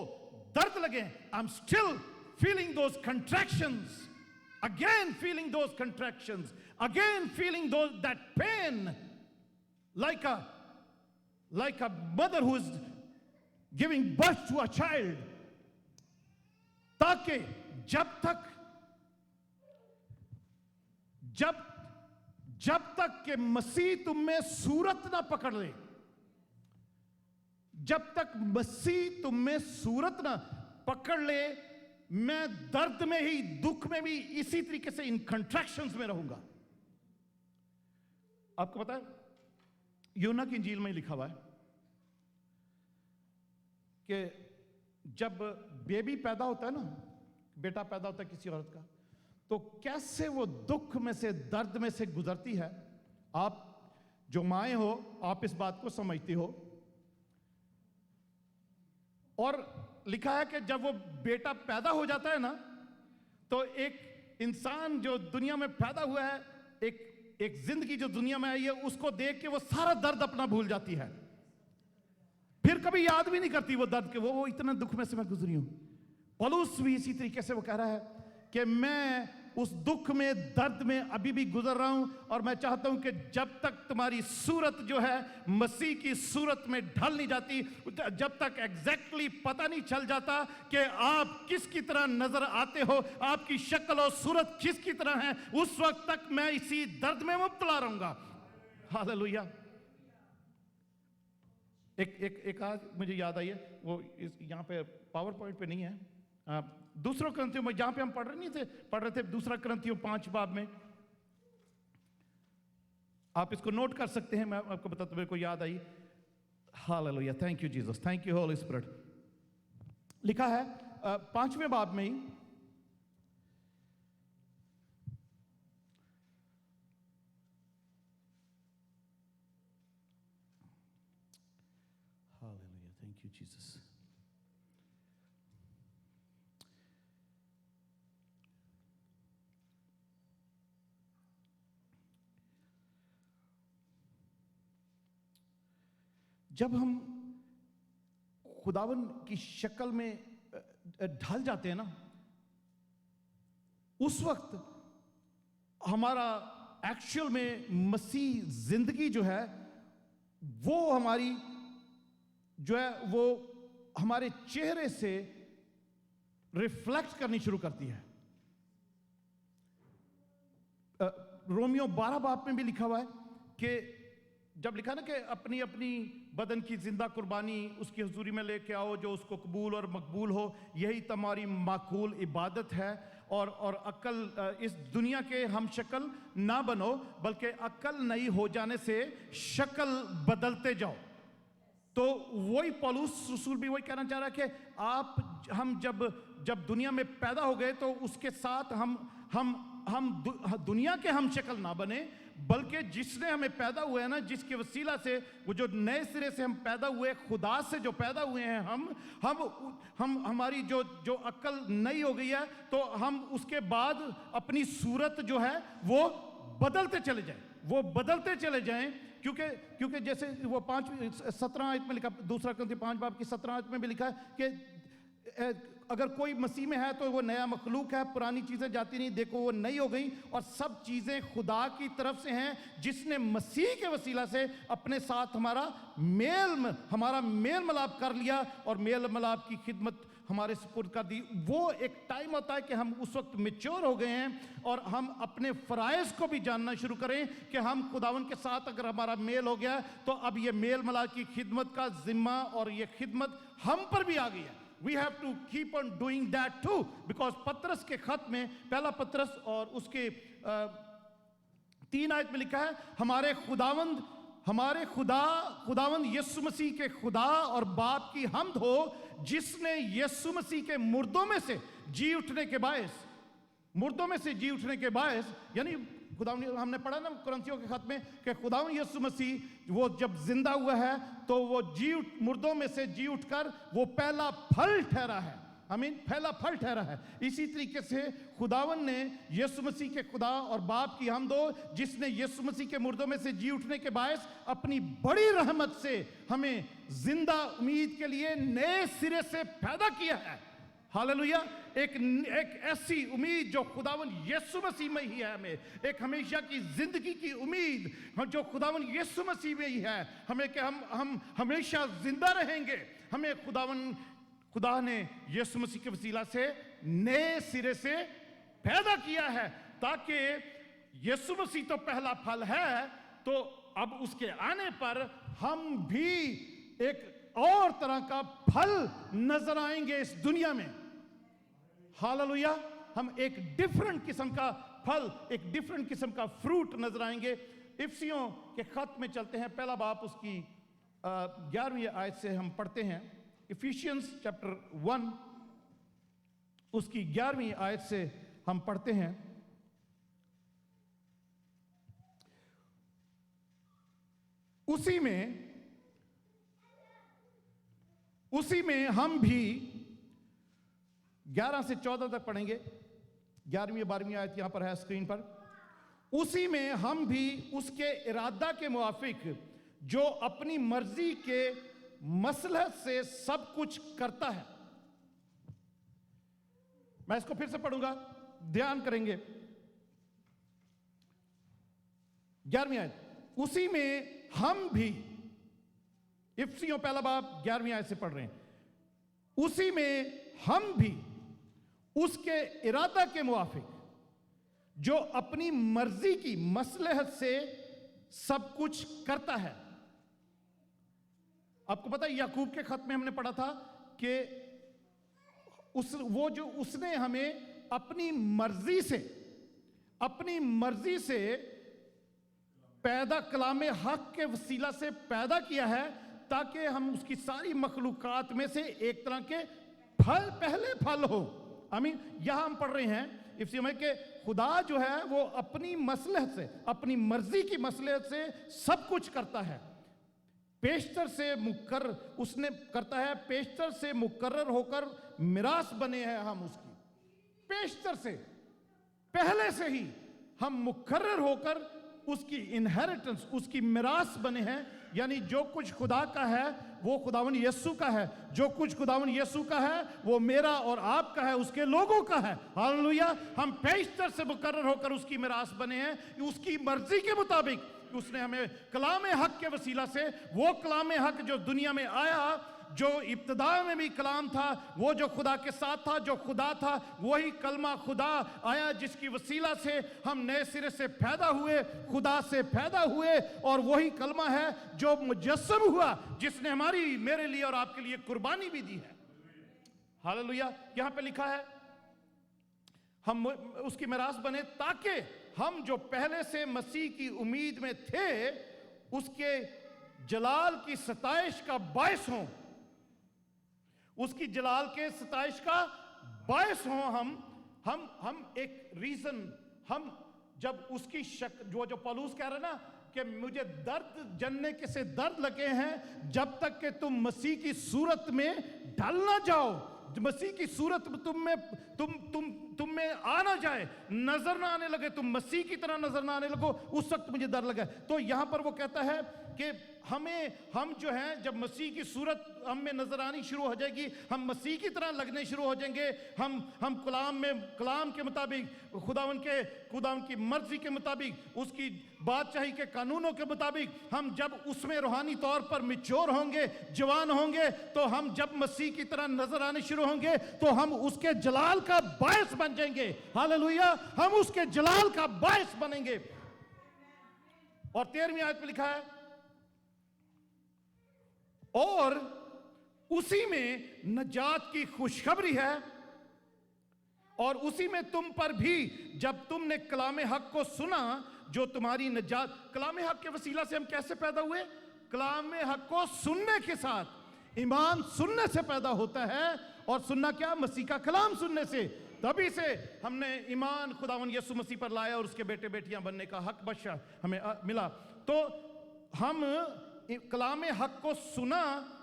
दर्द लगे, I am still feeling those contractions, again feeling those contractions, again feeling that pain, like a mother who is giving birth to a child, ताकि जब तक के मसीह तुम में सूरत ना पकड़ ले, जब तक मसीह तुम में सूरत ना पकड़ ले, मैं दर्द में ही, दुख में भी इसी तरीके से इन कंट्रैक्शंस में रहूंगा। आपको पता है यूहन्ना की इंजील में लिखा हुआ है कि जब बेबी पैदा होता है ना, बेटा पैदा होता है किसी औरत का, तो कैसे वो दुख में से, दर्द में से गुजरती है। आप जो माएं हो आप इस बात को समझती हो। और लिखा है कि जब वो बेटा पैदा हो जाता है ना, तो एक इंसान जो दुनिया में पैदा हुआ है, एक जिंदगी जो दुनिया में आई है, उसको देख के वो सारा दर्द अपना भूल जाती है, फिर कभी याद भी नहीं करती वो दर्द के, वो इतना दुख में से मैं गुजरी हूं। पौलुस भी इसी तरीके से वो कह रहा है कि मैं उस दुख में, दर्द में अभी भी गुजर रहा हूं, और मैं चाहता हूं कि जब तक तुम्हारी सूरत जो है मसीह की सूरत में ढल नहीं जाती, जब तक एग्जैक्टली पता नहीं चल जाता कि आप किसकी तरह नजर आते हो, आपकी शक्ल और सूरत किसकी तरह है, उस वक्त तक मैं इसी दर्द में मुब्तला रहूंगा। हालेलुया। एक आज मुझे याद आई है, वो यहाँ पे पावर पॉइंट पे नहीं है, दूसरा करंथियों में, जहां पे हम पढ़ रहे थे दूसरा करंथियों 5 बाब में, आप इसको नोट कर सकते हैं, मैं आपको बताता हूं, मेरे को याद आई। Hallelujah, thank you Jesus, thank you Holy Spirit. लिखा है 5वें बाब में ही, हालेलुया, थैंक यू जीसस। जब हम खुदावन की शक्ल में ढल जाते हैं ना, उस वक्त हमारा एक्चुअल में मसीह जिंदगी जो है वो हमारी जो है वो हमारे चेहरे से रिफ्लेक्ट करनी शुरू करती है। रोमियो 12 बाब में भी लिखा हुआ है कि जब लिखा ना कि अपनी अपनी बदन की जिंदा कुर्बानी उसकी हुजूरी में लेके आओ जो उसको कबूल और मकबूल हो, यही तुम्हारी माकूल इबादत है। और अक्ल, इस दुनिया के हम शक्ल ना बनो, बल्कि अक्ल नई हो जाने से शक्ल बदलते जाओ। तो वही पौलुस रसूल भी वही कहना चाह रहा है कि हम जब दुनिया में पैदा हो गए तो उसके साथ हम दुनिया के हम शक्ल ना बने, बल्कि जिसने हमें पैदा हुए हैं ना, जिसके वसीला से वो जो नए सिरे से हम पैदा हुए, खुदा से जो पैदा हुए हैं, हम हमारी जो अक्ल नई हो गई है, तो हम उसके बाद अपनी सूरत जो है वो बदलते चले जाएं, क्योंकि जैसे वो 17 आयत में लिखा, दूसरा कुरिन्थियों 5 बाब की 17 आयत में भी लिखा है कि अगर कोई मसीह में है तो वो नया मखलूक है, पुरानी चीजें जाती नहीं, देखो वो नई हो गई और सब चीजें खुदा की तरफ से हैं, जिसने मसीह के वसीला से अपने साथ हमारा मेल मिलाप कर लिया और मेल मिलाप की खिदमत हमारे सुपुर्द कर दी। वो एक टाइम होता है कि हम उस वक्त मैच्योर हो गए हैं और हम अपने फराइज को भी जानना शुरू करें कि हम खुदावन के साथ अगर हमारा मेल हो गया तो अब ये मेल मिलाप की खिदमत का जिम्मा और ये खिदमत हम पर भी आ गई है। We have to keep on doing that too, because पतरस के खत में, पहला पतरस और उसके 3 आयत में लिखा है, हमारे खुदावंद यीशु मसीह के खुदा और बाप की हम्द हो, जिसने यीशु मसीह के मुर्दों में से जी उठने के बायस, यानी खुदावन, हमने पढ़ा ना कुरिन्थियों के खत में कि खुदावन यीशु मसीह वो जब जिंदा हुआ है तो वो मुर्दों में से जी उठकर वो पहला फल ठहरा है। इसी तरीके से खुदावन ने यीशु मसीह के खुदा और बाप की हम्द हो, जिसने यीशु मसीह के मुर्दों में से जी उठने के बायस अपनी बड़ी रहमत से हमें जिंदा उम्मीद के लिए नए सिरे से पैदा किया है। हालेलुया। एक ऐसी उम्मीद जो खुदावन यीशु मसीह में ही है, हमें एक हमेशा की जिंदगी की उम्मीद जो खुदावन यीशु मसीह में ही है, हमें कि हम हमेशा जिंदा रहेंगे। हमें खुदा ने यीशु मसीह के वसीला से नए सिरे से पैदा किया है, ताकि यीशु मसीह तो पहला फल है, तो अब उसके आने पर हम भी एक और तरह का फल नजर आएंगे इस दुनिया में। हालेलुया। हम एक डिफरेंट किस्म का फल, एक डिफरेंट किस्म का फ्रूट नजर आएंगे। इफिसियों के खत में चलते हैं, पहला बाब उसकी 11वीं आयत से हम पढ़ते हैं। इफिशियंस चैप्टर 1 उसकी 11वीं आयत से हम पढ़ते हैं। उसी में हम भी 11 से 14 तक पढ़ेंगे। 11वीं 12वीं आयत यहां पर है स्क्रीन पर। उसी में हम भी उसके इरादा के मुआफिक, जो अपनी मर्जी के मसलहत से सब कुछ करता है। मैं इसको फिर से पढ़ूंगा, ध्यान करेंगे। 11वीं आयत, उसी में हम भी, इफिसियों पहला बाब 11वीं आयत से पढ़ रहे हैं। उसी में हम भी उसके इरादा के मुआफिक, जो अपनी मर्जी की मसलहत से सब कुछ करता है। आपको पता है याकूब के खत में हमने पढ़ा था कि उसने हमें अपनी मर्जी से पैदा, कलामे हक के वसीला से पैदा किया है, ताकि हम उसकी सारी मखलूकात में से एक तरह के पहले फल हो। आमीन। यहां हम पढ़ रहे हैं इसी में कि खुदा जो है वो अपनी मसलहत से, अपनी मर्जी की मसलहत से सब कुछ करता है। पेशतर से मुकर्रर उसने करता है, पेशतर से मुकर्रर होकर मिरास बने हैं हम उसकी। पेशतर से, पहले से ही हम मुकर्रर होकर उसकी इनहेरिटेंस, उसकी मिरास बने हैं। यानी जो कुछ खुदा का है वो खुदावन यीशु का है, जो कुछ खुदावन यीशु का है वो मेरा और आपका है, उसके लोगों का है। हालेलुया। हम पेशतर से मुकर्रर होकर उसकी मिरास बने हैं, उसकी मर्जी के मुताबिक उसने हमें कलामे हक के वसीला से, वो कलामे हक जो दुनिया में आया, जो इब्तिदा में भी कलाम था, वो जो खुदा के साथ था, जो खुदा था, वही कलमा खुदा आया, जिसकी वसीला से हम नए सिरे से पैदा हुए, खुदा से पैदा हुए। और वही कलमा है जो मुजस्सम हुआ, जिसने मेरे लिए और आपके लिए कुर्बानी भी दी है। हालेलुया। यहां पे लिखा है हम उसकी मिरास बने, ताकि हम जो पहले से मसीह की उम्मीद में थे, उसके जलाल की सताइश का बायस हों, उसकी जलाल के सताइश का बायस हों। हम एक रीजन, हम जब उसकी जो पौलुस कह रहे ना कि मुझे दर्द जनने के से दर्द लगे हैं जब तक कि तुम मसीह की सूरत में ढल ना जाओ, मसीह की सूरत तुम में आ ना जाए, नजर ना आने लगे, तुम मसीह की तरह नजर ना आने लगो, उस वक्त मुझे डर लगा। तो यहां पर वो कहता है कि हम जो हैं जब मसीह की सूरत हम में नजर आनी शुरू हो जाएगी, हम मसीह की तरह लगने शुरू हो जाएंगे। हम कलाम के मुताबिक, खुदावन की मर्जी के मुताबिक, उसकी बादशाही के कानूनों के मुताबिक हम जब उसमें रूहानी तौर पर मैच्योर होंगे, जवान होंगे, तो हम जब मसीह की तरह नजर आने शुरू होंगे तो हम उसके जलाल का बायस बन जाएंगे। हालेलुया, हम उसके जलाल का बायस बनेंगे। और 13वीं आयत में लिखा है, और उसी में नजात की खुशखबरी है, और उसी में तुम पर भी जब तुमने कलाम हक को सुना जो तुम्हारी नजात। कलाम हक के वसीला से हम कैसे पैदा हुए? कलाम हक को सुनने के साथ। ईमान सुनने से पैदा होता है, और सुनना क्या? मसीह का कलाम सुनने से। तभी से हमने ईमान खुदावन यीशु मसीह पर लाया और उसके बेटे बेटियां बनने का हक बख्शा हमें मिला। तो हम कलाम हक को सुना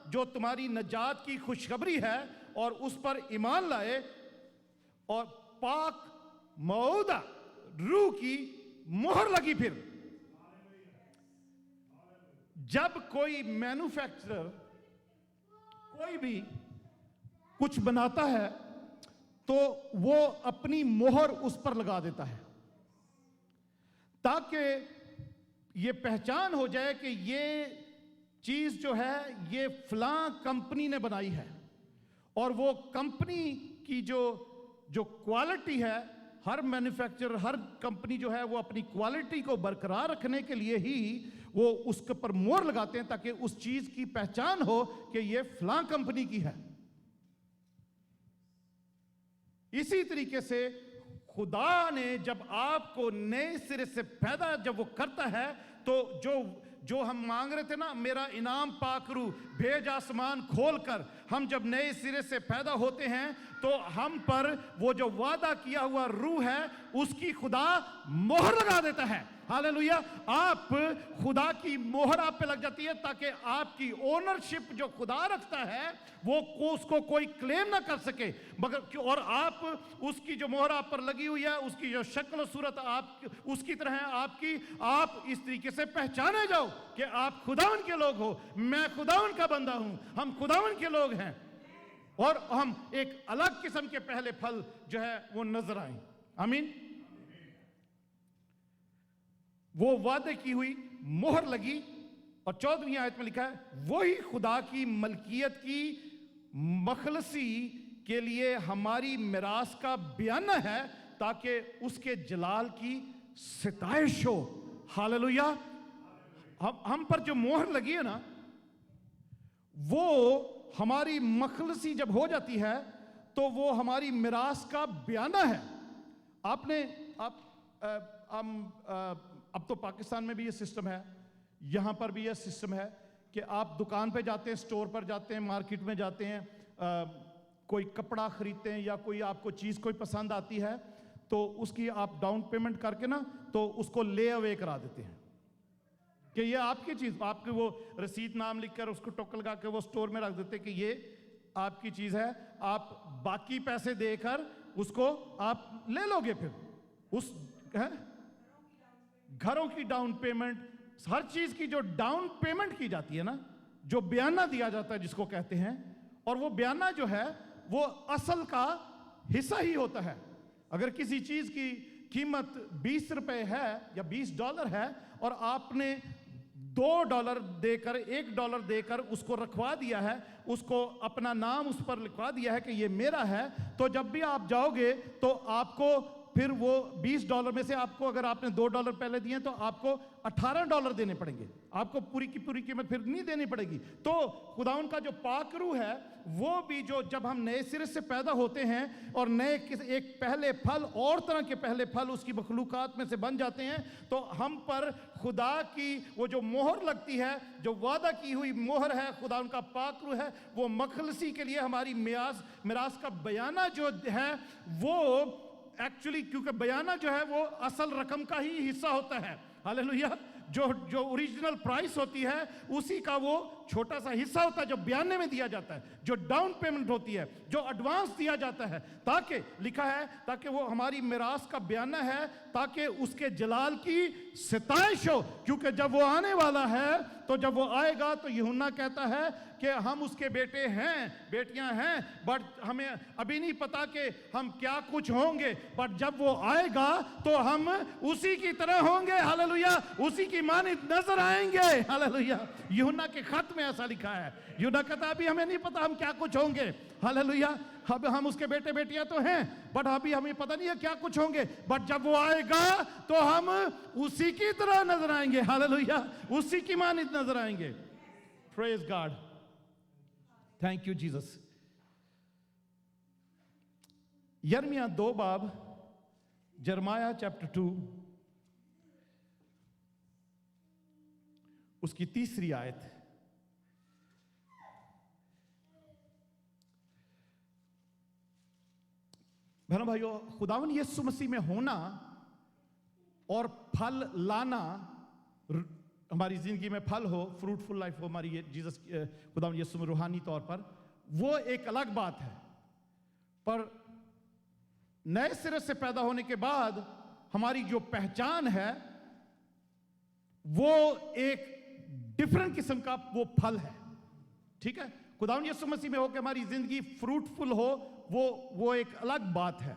जो तुम्हारी नजात की खुशखबरी है, और उस पर ईमान लाए, और पाक मौदा रूह की मोहर लगी। फिर जब कोई मैन्युफैक्चरर कोई भी कुछ बनाता है तो वो अपनी मोहर उस पर लगा देता है, ताकि ये पहचान हो जाए कि ये चीज जो है ये फलां कंपनी ने बनाई है। और वो कंपनी की जो क्वालिटी है, हर मैन्युफैक्चरर, हर कंपनी जो है वो अपनी क्वालिटी को बरकरार रखने के लिए ही वो उसके पर मोहर लगाते हैं, ताकि उस चीज की पहचान हो कि ये फलां कंपनी की है। इसी तरीके से खुदा ने जब आपको नए सिरे से पैदा जब वो करता है, तो जो हम मांग रहे थे ना, मेरा इनाम पाकरू भेज आसमान खोलकर, हम जब नए सिरे से पैदा होते हैं तो हम पर वो जो वादा किया हुआ रूह है उसकी खुदा मोहर लगा देता है। हालेलुया, आप खुदा की मोहर आप पे लग जाती है, ताकि आपकी ओनरशिप जो खुदा रखता है वो उसको कोई क्लेम ना कर सके, मगर और आप उसकी जो मोहर आप पर लगी हुई है, उसकी जो शक्ल सूरत आप उसकी तरह है आपकी, आप इस तरीके से पहचाने जाओ कि आप खुदावन के लोग हो, मैं खुदावन का बंदा हूं, हम खुदावन के लोग हैं, और हम एक अलग किस्म के पहले फल जो है वो नजर आए। आमीन। वो वादे की हुई मोहर लगी, और 14वीं आयत में लिखा है, वही खुदा की मलकियत की मखलसी के लिए हमारी मिरास का बयान है, ताकि उसके जलाल की सिताइश हो। हालेलुया। हम पर जो मोहर लगी है ना, वो हमारी मखलसी जब हो जाती है तो वो हमारी मिरास का बयाना है। अब तो पाकिस्तान में भी ये सिस्टम है, यहां पर भी ये सिस्टम है कि आप दुकान पे जाते हैं, स्टोर पर जाते हैं, मार्केट में जाते हैं, कोई कपड़ा खरीदते हैं या कोई आपको चीज कोई पसंद आती है, तो उसकी आप डाउन पेमेंट करके ना तो उसको ले अवे करा देते हैं कि ये आपकी चीज, आपकी वो रसीद नाम लिखकर उसको टोकन लगा के वो स्टोर में रख देते कि ये आपकी चीज है, आप बाकी पैसे देकर उसको आप ले लोगे। फिर उस घरों की डाउन पेमेंट, हर चीज की जो डाउन पेमेंट की जाती है ना, जो बयाना दिया जाता है जिसको कहते हैं, और वो बयाना जो है वो असल का हिस्सा ही होता है। अगर किसी चीज की कीमत 20 रुपए है या $20 है और आपने $2 देकर, $1 देकर उसको रखवा दिया है, उसको अपना नाम उस पर लिखवा दिया है कि ये मेरा है, तो जब भी आप जाओगे तो आपको फिर वो $20 में से आपको, अगर आपने $2 पहले दिए तो आपको $18 देने पड़ेंगे, आपको पूरी की पूरी कीमत फिर नहीं देनी पड़ेगी। तो खुदावन का जो पाक रूह है वो भी, जो जब हम नए सिरे से पैदा होते हैं और नए एक पहले फल और तरह के पहले फल उसकी मखलूकात में से बन जाते हैं, तो हम पर खुदा की वो जो मोहर लगती है, जो वादा की हुई मोहर है, खुदा उनका पाक रूह है, वो मखलसी के लिए हमारी मिरास का बयाना जो है वो एक्चुअली, क्योंकि बयाना जो है वो असल रकम का ही हिस्सा होता है, हालेलुया। जो ओरिजिनल प्राइस होती है उसी का वो छोटा सा हिस्सा होता है जो बयाने में दिया जाता है, जो डाउन पेमेंट होती है, जो एडवांस दिया जाता है, ताकि लिखा है ताकि वो हमारी मिरास का बयाना है, ताकि उसके जलाल की सिताइश हो, क्योंकि जब वो आने वाला है, तो जब वो आएगा तो यूहन्ना कहता है कि हम उसके बेटे हैं, बेटियां हैं, बट हमें अभी नहीं पता कि हम क्या कुछ होंगे, बट जब वो आएगा तो हम उसी की तरह होंगे, हालेलुया, उसी की मानित नजर आएंगे, हालेलुया। यूहन्ना के खत में ऐसा लिखा है। यूहन्ना कहता अभी हमें नहीं पता हम क्या कुछ होंगे, हालेलुया, अब हम उसके बेटे बेटियां तो हैं, बट अभी हमें पता नहीं है क्या कुछ होंगे, बट जब वो आएगा तो हम उसी की तरह नजर आएंगे, हालेलुया, उसी की मानित नजर आएंगे। Praise God, thank you Jesus. यिर्मयाह 2 बाब, यिर्मयाह चैप्टर 2 उसकी 3री आयत। बहनों भाइयों, खुदावन यीशु मसीह में होना और फल लाना, हमारी जिंदगी में फल हो, फ्रूटफुल लाइफ हो हमारी, ये जीसस खुदावन यीशु में रूहानी तौर पर, वो एक अलग बात है। पर नए सिरे से पैदा होने के बाद हमारी जो पहचान है वो एक डिफरेंट किस्म का वो फल है, ठीक है। खुदावन यीशु मसीह में हो कि हमारी जिंदगी फ्रूटफुल हो, वो एक अलग बात है।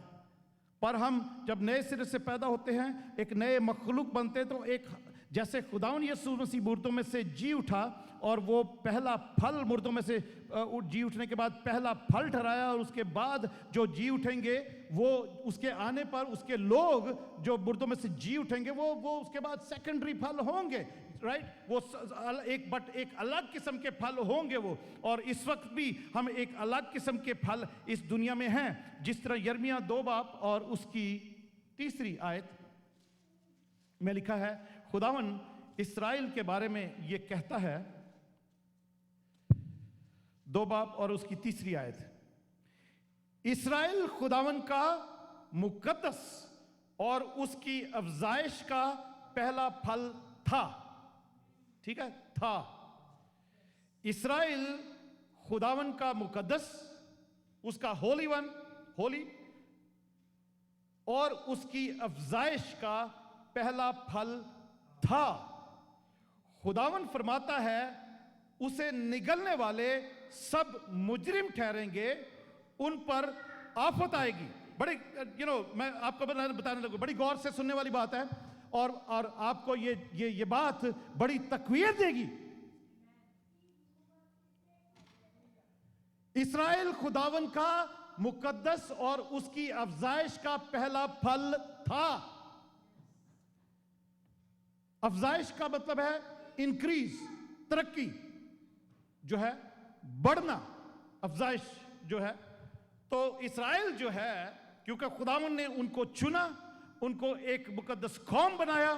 पर हम जब नए सिरे से पैदा होते हैं, एक नए मखलूक बनते हैं, तो एक जैसे खुदावन यीशु मसीह मुर्दों में से जी उठा और वो पहला फल मुर्दों में से जी उठने के बाद पहला फल ठहराया, और उसके बाद जो जी उठेंगे वो उसके आने पर उसके लोग जो मुर्दों में से जी उठेंगे वो उसके बाद सेकेंडरी फल होंगे, राइट, वो एक अलग किस्म के फल होंगे वो। और इस वक्त भी हम एक अलग किस्म के फल इस दुनिया में हैं, जिस तरह यिर्मयाह 2 बाब और उसकी 3री आयत में लिखा है, खुदावन इस्राएल के बारे में ये कहता है, 2 बाब और उसकी 3री आयत, इस्राएल खुदावन का मुकद्दस और उसकी अफजाइश का पहला फल था, ठीक है, था। इस्राएल खुदावन का मुकद्दस, उसका होली वन, होली, और उसकी अफजाइश का पहला फल था। खुदावन फरमाता है उसे निगलने वाले सब मुजरिम ठहरेंगे, उन पर आफत आएगी। बड़ी मैं आपको बताने लगूं, बड़ी गौर से सुनने वाली बात है, और आपको ये बात बड़ी तकवीर देगी। इस्राएल खुदावन का मुकद्दस और उसकी अफजाइश का पहला फल था। अफजाइश का मतलब है इंक्रीज, तरक्की जो है, बढ़ना, अफजाइश जो है। तो इस्राएल जो है, क्योंकि खुदावन ने उनको चुना, उनको एक मुकद्दस कौम बनाया,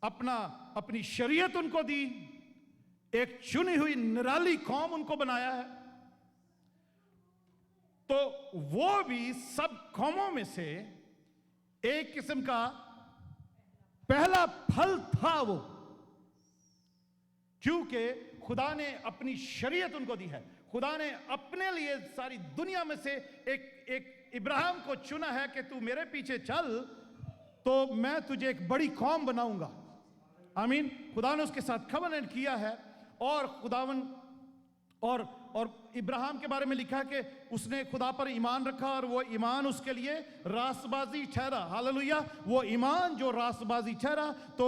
अपनी शरीयत उनको दी, एक चुनी हुई निराली कौम उनको बनाया है, तो वो भी सब कौमों में से एक किस्म का पहला फल था वो, क्योंकि खुदा ने अपनी शरीयत उनको दी है। खुदा ने अपने लिए सारी दुनिया में से एक इब्राहिम को चुना है कि तू मेरे पीछे चल तो मैं तुझे एक बड़ी कौम बनाऊंगा। आमीन। खुदा ने उसके साथ कवेनेंट किया है, और खुदावन और इब्राहिम के बारे में लिखा है कि उसने खुदा पर ईमान रखा और वो ईमान उसके लिए रास्तबाजी ठहरा। हालेलुया। वो ईमान जो रास्तबाजी ठहरा, तो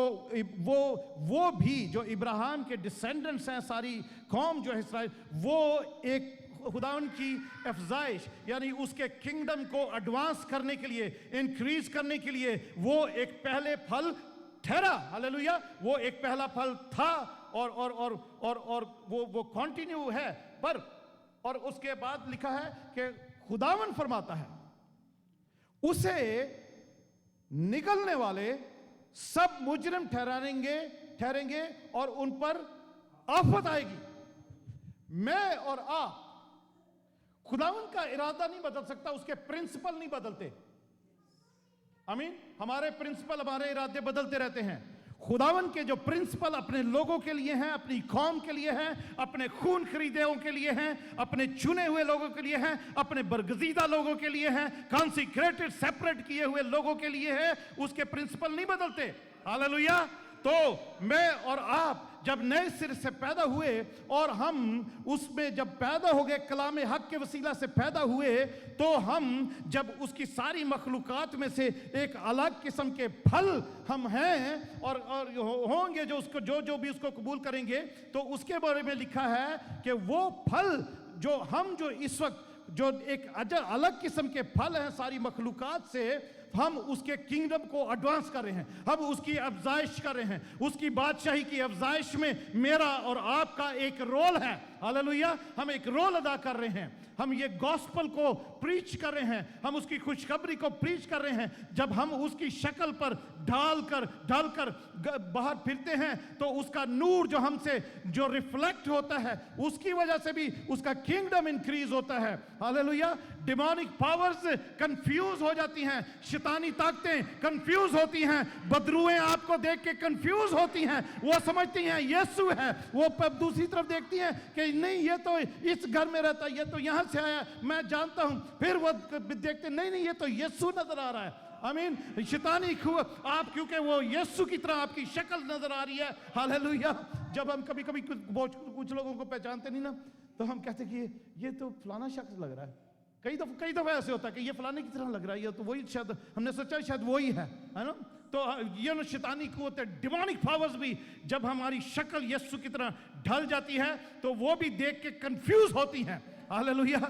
वो भी जो इब्राहिम के डिसेंडेंट्स हैं, सारी कौम जो है इस्राएल, वो एक खुदावन की अफजाइश यानी उसके किंगडम को एडवांस करने के लिए, इंक्रीज करने के लिए वो एक पहले फल ठहरा। हालेलुया। वो एक पहला फल था और वो कंटिन्यू है। पर और उसके बाद लिखा है कि खुदावन फरमाता है उसे निकलने वाले सब मुजरिम ठहरेंगे और उन पर आफत आएगी। मैं और आप खुदावन का इरादा नहीं बदल सकता, उसके प्रिंसिपल नहीं बदलते। आमीन। हमारे प्रिंसिपल, हमारे इरादे बदलते रहते हैं। खुदावन के जो प्रिंसिपल अपने लोगों के लिए हैं, अपनी कौम के लिए हैं, अपने खून खरीदेओं के लिए हैं, अपने चुने हुए लोगों के लिए हैं, अपने बरगजीदा लोगों के लिए हैं, कॉन्सिक्रेटेड सेपरेट किए हुए लोगों के लिए हैं, उसके प्रिंसिपल नहीं बदलते। हालेलुया। तो मैं और आप जब नए सिर से पैदा हुए और हम उसमें जब पैदा हो गए, कलाम हक के वसीला से पैदा हुए, तो हम जब उसकी सारी मखलूकात में से एक अलग किस्म के फल हम हैं और होंगे जो उसको जो भी उसको कबूल करेंगे, तो उसके बारे में लिखा है कि वो फल जो इस वक्त जो एक अलग किस्म के फल हैं सारी मखलूकात से, हम उसके किंगडम को एडवांस कर रहे हैं, हम उसकी अफजाइश कर रहे हैं। उसकी बादशाही की अफजाइश में मेरा और आपका एक रोल है। हालेलुया। हम एक रोल अदा कर रहे हैं। हम ये गॉस्पल को प्रीच कर रहे हैं, हम उसकी खुशखबरी को प्रीच कर रहे हैं। जब हम उसकी शक्ल पर ढालकर बाहर फिरते हैं तो उसका नूर जो हमसे जो रिफ्लेक्ट होता है, उसकी वजह से भी उसका किंगडम इंक्रीज होता है। हालेलुया। डिमोनिक पावर्स कंफ्यूज हो जाती हैं, शैतानी ताकतें कंफ्यूज होती हैं, बदरूएं आपको देख के कंफ्यूज होती हैं। वो समझती हैं यीशु है, वो दूसरी तरफ देखती हैं कि नहीं ये तो इस घर में रहता है, ये तो यहां से आया, मैं जानता हूं। फिर वो देखते नहीं ये तो यीशु नजर आ रहा है। आमीन। शैतानी आप क्योंकि वो यीशु की तरह आपकी शक्ल नजर आ रही है। हालेलुया। जब हम कभी कुछ लोगों को पहचानते नहीं ना, तो हम कहते कि ये तो फलाना शख्स लग रहा है। कई दफा ऐसे होता है कि ये फलाने की तरह लग रहा है, ये तो वही, शायद हमने सोचा शायद वही है ना। तो ये ना शैतानी कुव्वत, डिमोनिक पावर्स भी जब हमारी शक्ल यीशु की तरह ढल जाती है तो वो भी देख के कंफ्यूज होती हैं। हालेलुया।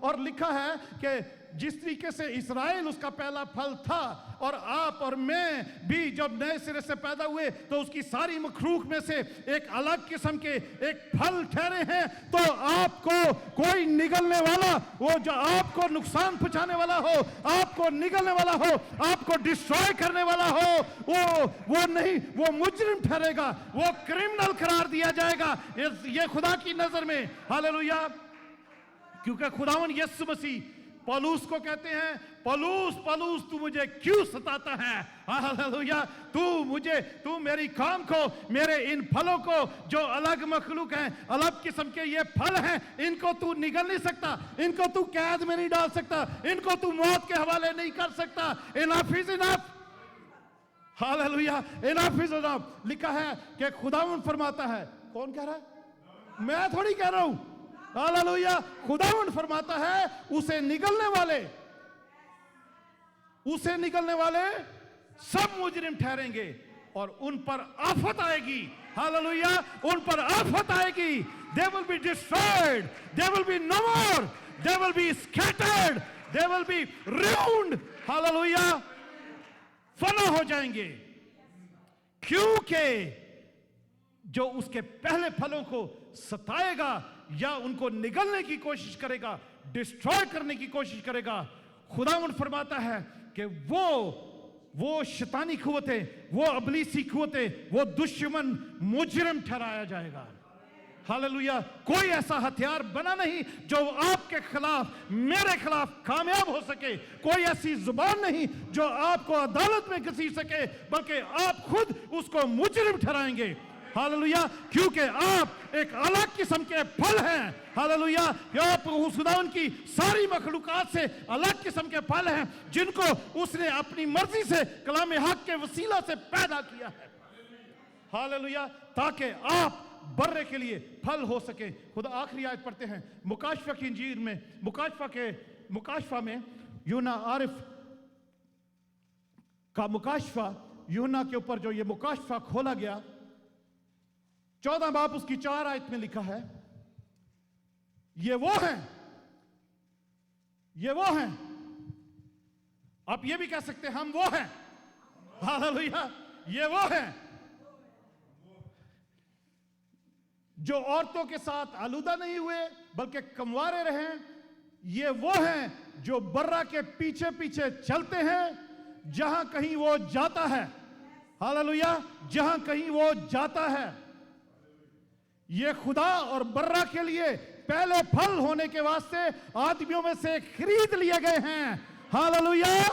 और लिखा है कि जिस तरीके से इस्राएल उसका पहला फल था और आप और मैं भी जब नए सिरे से पैदा हुए तो उसकी सारी मखलूक में से एक अलग किस्म के एक फल ठहरे हैं। तो आपको कोई निगलने वाला, वो जो आपको नुकसान पहुंचाने वाला हो, आपको निगलने वाला हो, आपको डिस्ट्रॉय करने वाला हो, वो नहीं, वो मुजरिम ठहरेगा, वो क्रिमिनल करार दिया जाएगा ये खुदा की नजर में। हालेलुया। क्योंकि खुदावन यीशु मसीह पौलुस को कहते हैं, पौलुस तू मुझे क्यों सताता है। हालेलुया। तू मेरी काम को, मेरे इन फलों को जो अलग मखलूक हैं, अलग किस्म के ये फल हैं, इनको तू निगल नहीं सकता, इनको तू कैद में नहीं डाल सकता, इनको तू मौत के हवाले नहीं कर सकता। Enough is enough. Hallelujah. Enough is enough. लिखा है कि खुदावन फरमाता है। कौन कह रहा है? मैं थोड़ी कह रहा हूं। हालेलुया। खुदावन फरमाता है उसे निगलने वाले सब मुजरिम ठहरेंगे और उन पर आफत आएगी। हालेलुया। उन पर आफत आएगी। They will be destroyed. They will be no more. They will be scattered. They will be ruined. Hallelujah. फना हो जाएंगे, क्योंकि जो उसके पहले फलों को सताएगा या उनको निगलने की कोशिश करेगा, डिस्ट्रॉय करने की कोशिश करेगा, खुदावंद फरमाता है कि वो शैतानी कुव्वतें, वो अबलीसी कुव्वतें, वो दुश्मन मुजरिम ठहराया जाएगा। हालेलुया। कोई ऐसा हथियार बना नहीं जो आपके खिलाफ, मेरे खिलाफ कामयाब हो सके। कोई ऐसी जुबान नहीं जो आपको अदालत में घसीट सके, बल्कि आप खुद उसको मुजरिम ठहराएंगे। हालेलुया। क्योंकि आप एक अलग किस्म के फल हैं। हालेलुया। आप खुदावन की सारी मखलूकात से अलग किस्म के फल हैं जिनको उसने अपनी मर्जी से कलाम हक के वसीला से पैदा किया है। हालेलुया। ताकि आप बर्रे के लिए फल हो सके। खुदा आखिरी आयत पढ़ते हैं मुकाशफा की इंजील में, मुकाशफा में यूना आरिफ का मुकाशफा, यूना के ऊपर जो ये मुकाशफा खोला गया, 14 बाब उसकी 4 आयत में लिखा है ये वो हैं, ये वो हैं। आप ये भी कह सकते हैं हम वो हैं। हालेलुया, ये वो हैं जो औरतों के साथ आलूदा नहीं हुए बल्कि कंवारे रहे। ये वो हैं जो बर्रा के पीछे पीछे चलते हैं जहां कहीं वो जाता है। हालेलुया, जहां कहीं वो जाता है। ये खुदा और बर्रा के लिए पहले फल होने के वास्ते आदमियों में से खरीद लिए गए हैं। Hallelujah,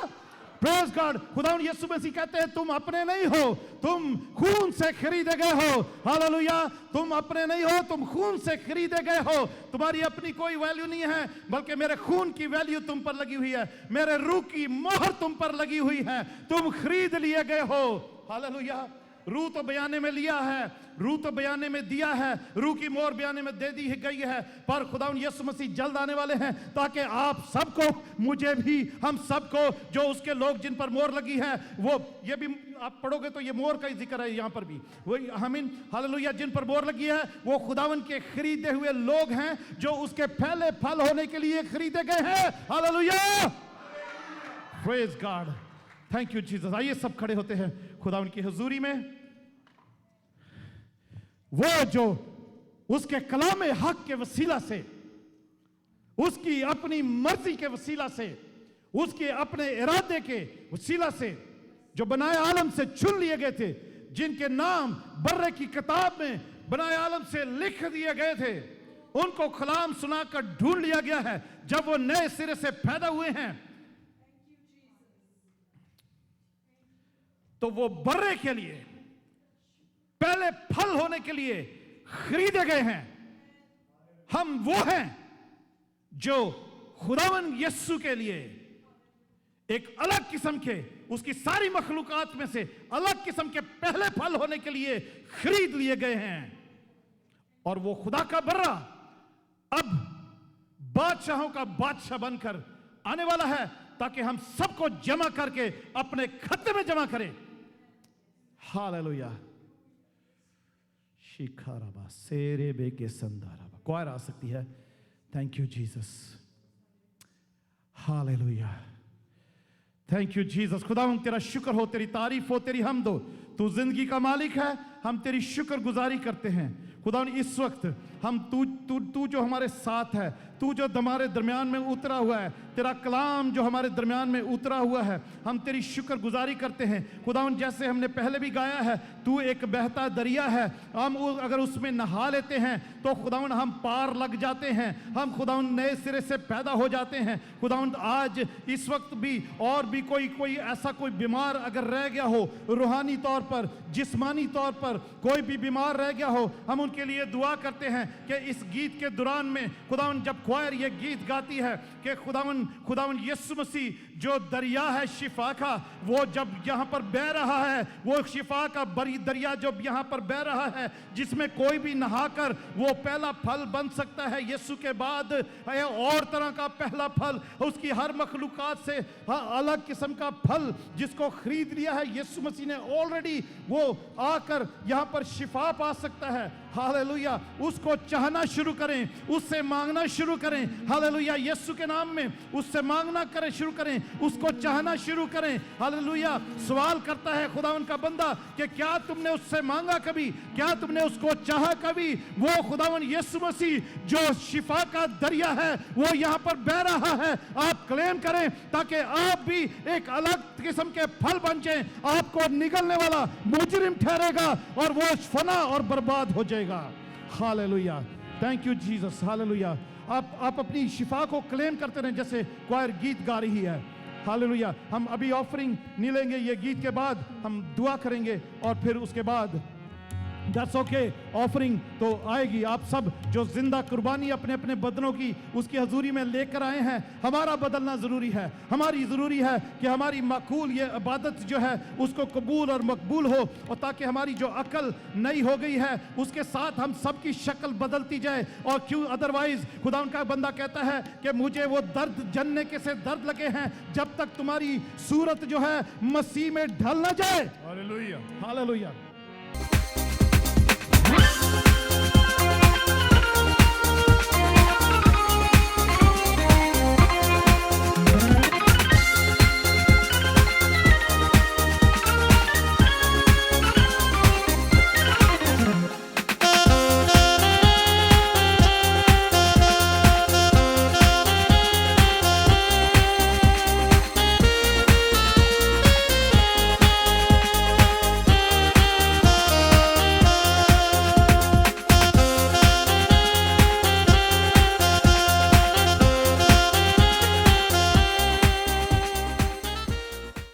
praise God. खुदावंद यीशु मसीह कहते हैं तुम अपने नहीं हो, तुम खून से खरीदे गए हो। हालेलुया, तुम अपने नहीं हो, तुम खून से खरीदे गए हो। तुम्हारी अपनी कोई वैल्यू नहीं है बल्कि मेरे खून की वैल्यू तुम पर लगी हुई है, मेरे रूह की मोहर तुम पर लगी हुई है, तुम खरीद लिए गए हो। हालेलुया, रूह तो बयाने में लिया है, रूह तो बयाने में दिया है, रूह की मोहर बयाने में दे दी गई है, पर खुदावंद यीशु मसीह जल्द आने वाले हैं ताकि आप सबको, मुझे भी, हम सबको, जो उसके लोग जिन पर मोहर लगी है, वो ये भी आप पढ़ोगे तो ये मोहर का ही जिक्र है यहां पर भी। वही हमीन, हालेलुया, जिन पर मोहर लगी है वो खुदावंद के खरीदे हुए लोग हैं जो उसके पहले फल होने के लिए खरीदे गए हैं। Hallelujah, praise God, thank you Jesus. आइए सब खड़े होते हैं खुदावंद की हुजूरी में। वो जो उसके कलाम हक के वसीला से, उसकी अपनी मर्जी के वसीला से, उसके अपने इरादे के वसीला से जो बनाए आलम से चुन लिए गए थे, जिनके नाम बर्रे की किताब में बनाए आलम से लिख दिए गए थे, उनको कलाम सुनाकर ढूंढ लिया गया है जब वो नए सिरे से पैदा हुए हैं। तो वो बर्रे के लिए पहले फल होने के लिए खरीदे गए हैं। हम वो हैं जो खुदावंद यीशु के लिए एक अलग किस्म के, उसकी सारी मखलूकात में से अलग किस्म के पहले फल होने के लिए खरीद लिए गए हैं। और वो खुदा का बर्रा अब बादशाहों का बादशाह बनकर आने वाला है ताकि हम सबको जमा करके अपने खाते में जमा करें। हालेलुया, शिखाराबा सेरे बेके संदाराबा। क्वायर आ सकती है। Thank you Jesus, hallelujah, thank you Jesus. खुदावंद तेरा शुक्र हो, तेरी तारीफ हो, तेरी हमद हो। तू जिंदगी का मालिक है, हम तेरी शुक्रगुजारी करते हैं। खुदावंद इस वक्त हम तू जो हमारे साथ है, तू जो हमारे दरमियान में उतरा हुआ है, तेरा कलाम जो हमारे दरमियान में उतरा हुआ है, हम तेरी शुक्रगुजारी करते हैं। खुदावंद जैसे हमने पहले भी गाया है, तू एक बहता दरिया है, हम अगर उसमें नहा लेते हैं तो खुदावंद हम पार लग जाते हैं, हम खुदावंद नए सिरे से पैदा हो जाते हैं। खुदावंद आज इस वक्त भी और भी कोई ऐसा कोई बीमार अगर रह गया हो, रूहानी तौर पर, जिस्मानी तौर पर कोई भी बीमार रह गया हो, हम उनके लिए दुआ करते हैं कि इस गीत के दौरान में खुदावंद जब क्वायर ये गीत गाती है कि खुदावंद यीशु मसीह जो दरिया है शिफा का, वो जब यहाँ पर बह रहा है, वो शिफा का बड़ी दरिया जब यहाँ पर बह रहा है, जिसमें कोई भी नहाकर वो पहला फल बन सकता है। यीशु के बाद और तरह का पहला फल, उसकी हर मखलूकात से अलग किस्म का फल जिसको खरीद लिया है यीशु मसीह ने ऑलरेडी, वो आकर यहाँ पर शिफा पा सकता है। हालेलुया, उसको चाहना शुरू करें, उससे मांगना शुरू करें। हालेलुया, यीशु के नाम में उससे मांगना करें, शुरू करें, उसको चाहना शुरू करें। हालेलुया, सवाल करता है खुदावन का बंदा कि क्या तुमने उससे मांगा कभी, क्या तुमने उसको चाहा कभी? वो खुदावन यीशु मसीह जो शिफा का दरिया है वो यहाँ पर बह रहा है। आप क्लेम करें ताकि आप भी एक अलग किस्म के फल बन जाएं। आपको निगलने वाला मुजरिम ठहरेगा और वो फना और बर्बाद हो जाएगा। Hallelujah, thank you Jesus. Hallelujah, आप अपनी शिफा को क्लेम करते रहें जैसे क्वायर गीत गा रही है। हालेलुया, हम अभी ऑफरिंग नहीं लेंगे, ये गीत के बाद हम दुआ करेंगे और फिर उसके बाद दैट्स ओके, ऑफरिंग तो आएगी। आप सब जो जिंदा कुर्बानी अपने अपने बदनों की उसकी हजूरी में लेकर आए हैं, हमारा बदलना जरूरी है। हमारी जरूरी है कि हमारी माकूल ये इबादत जो है उसको कबूल और मकबूल हो, और ताकि हमारी जो अकल नई हो गई है उसके साथ हम सब की शक्ल बदलती जाए। और क्यों अदरवाइज खुदा उनका बंदा कहता है कि मुझे वो दर्द जनने के से दर्द लगे हैं जब तक तुम्हारी सूरत जो है मसीह में ढल ना जाए। Hallelujah, hallelujah.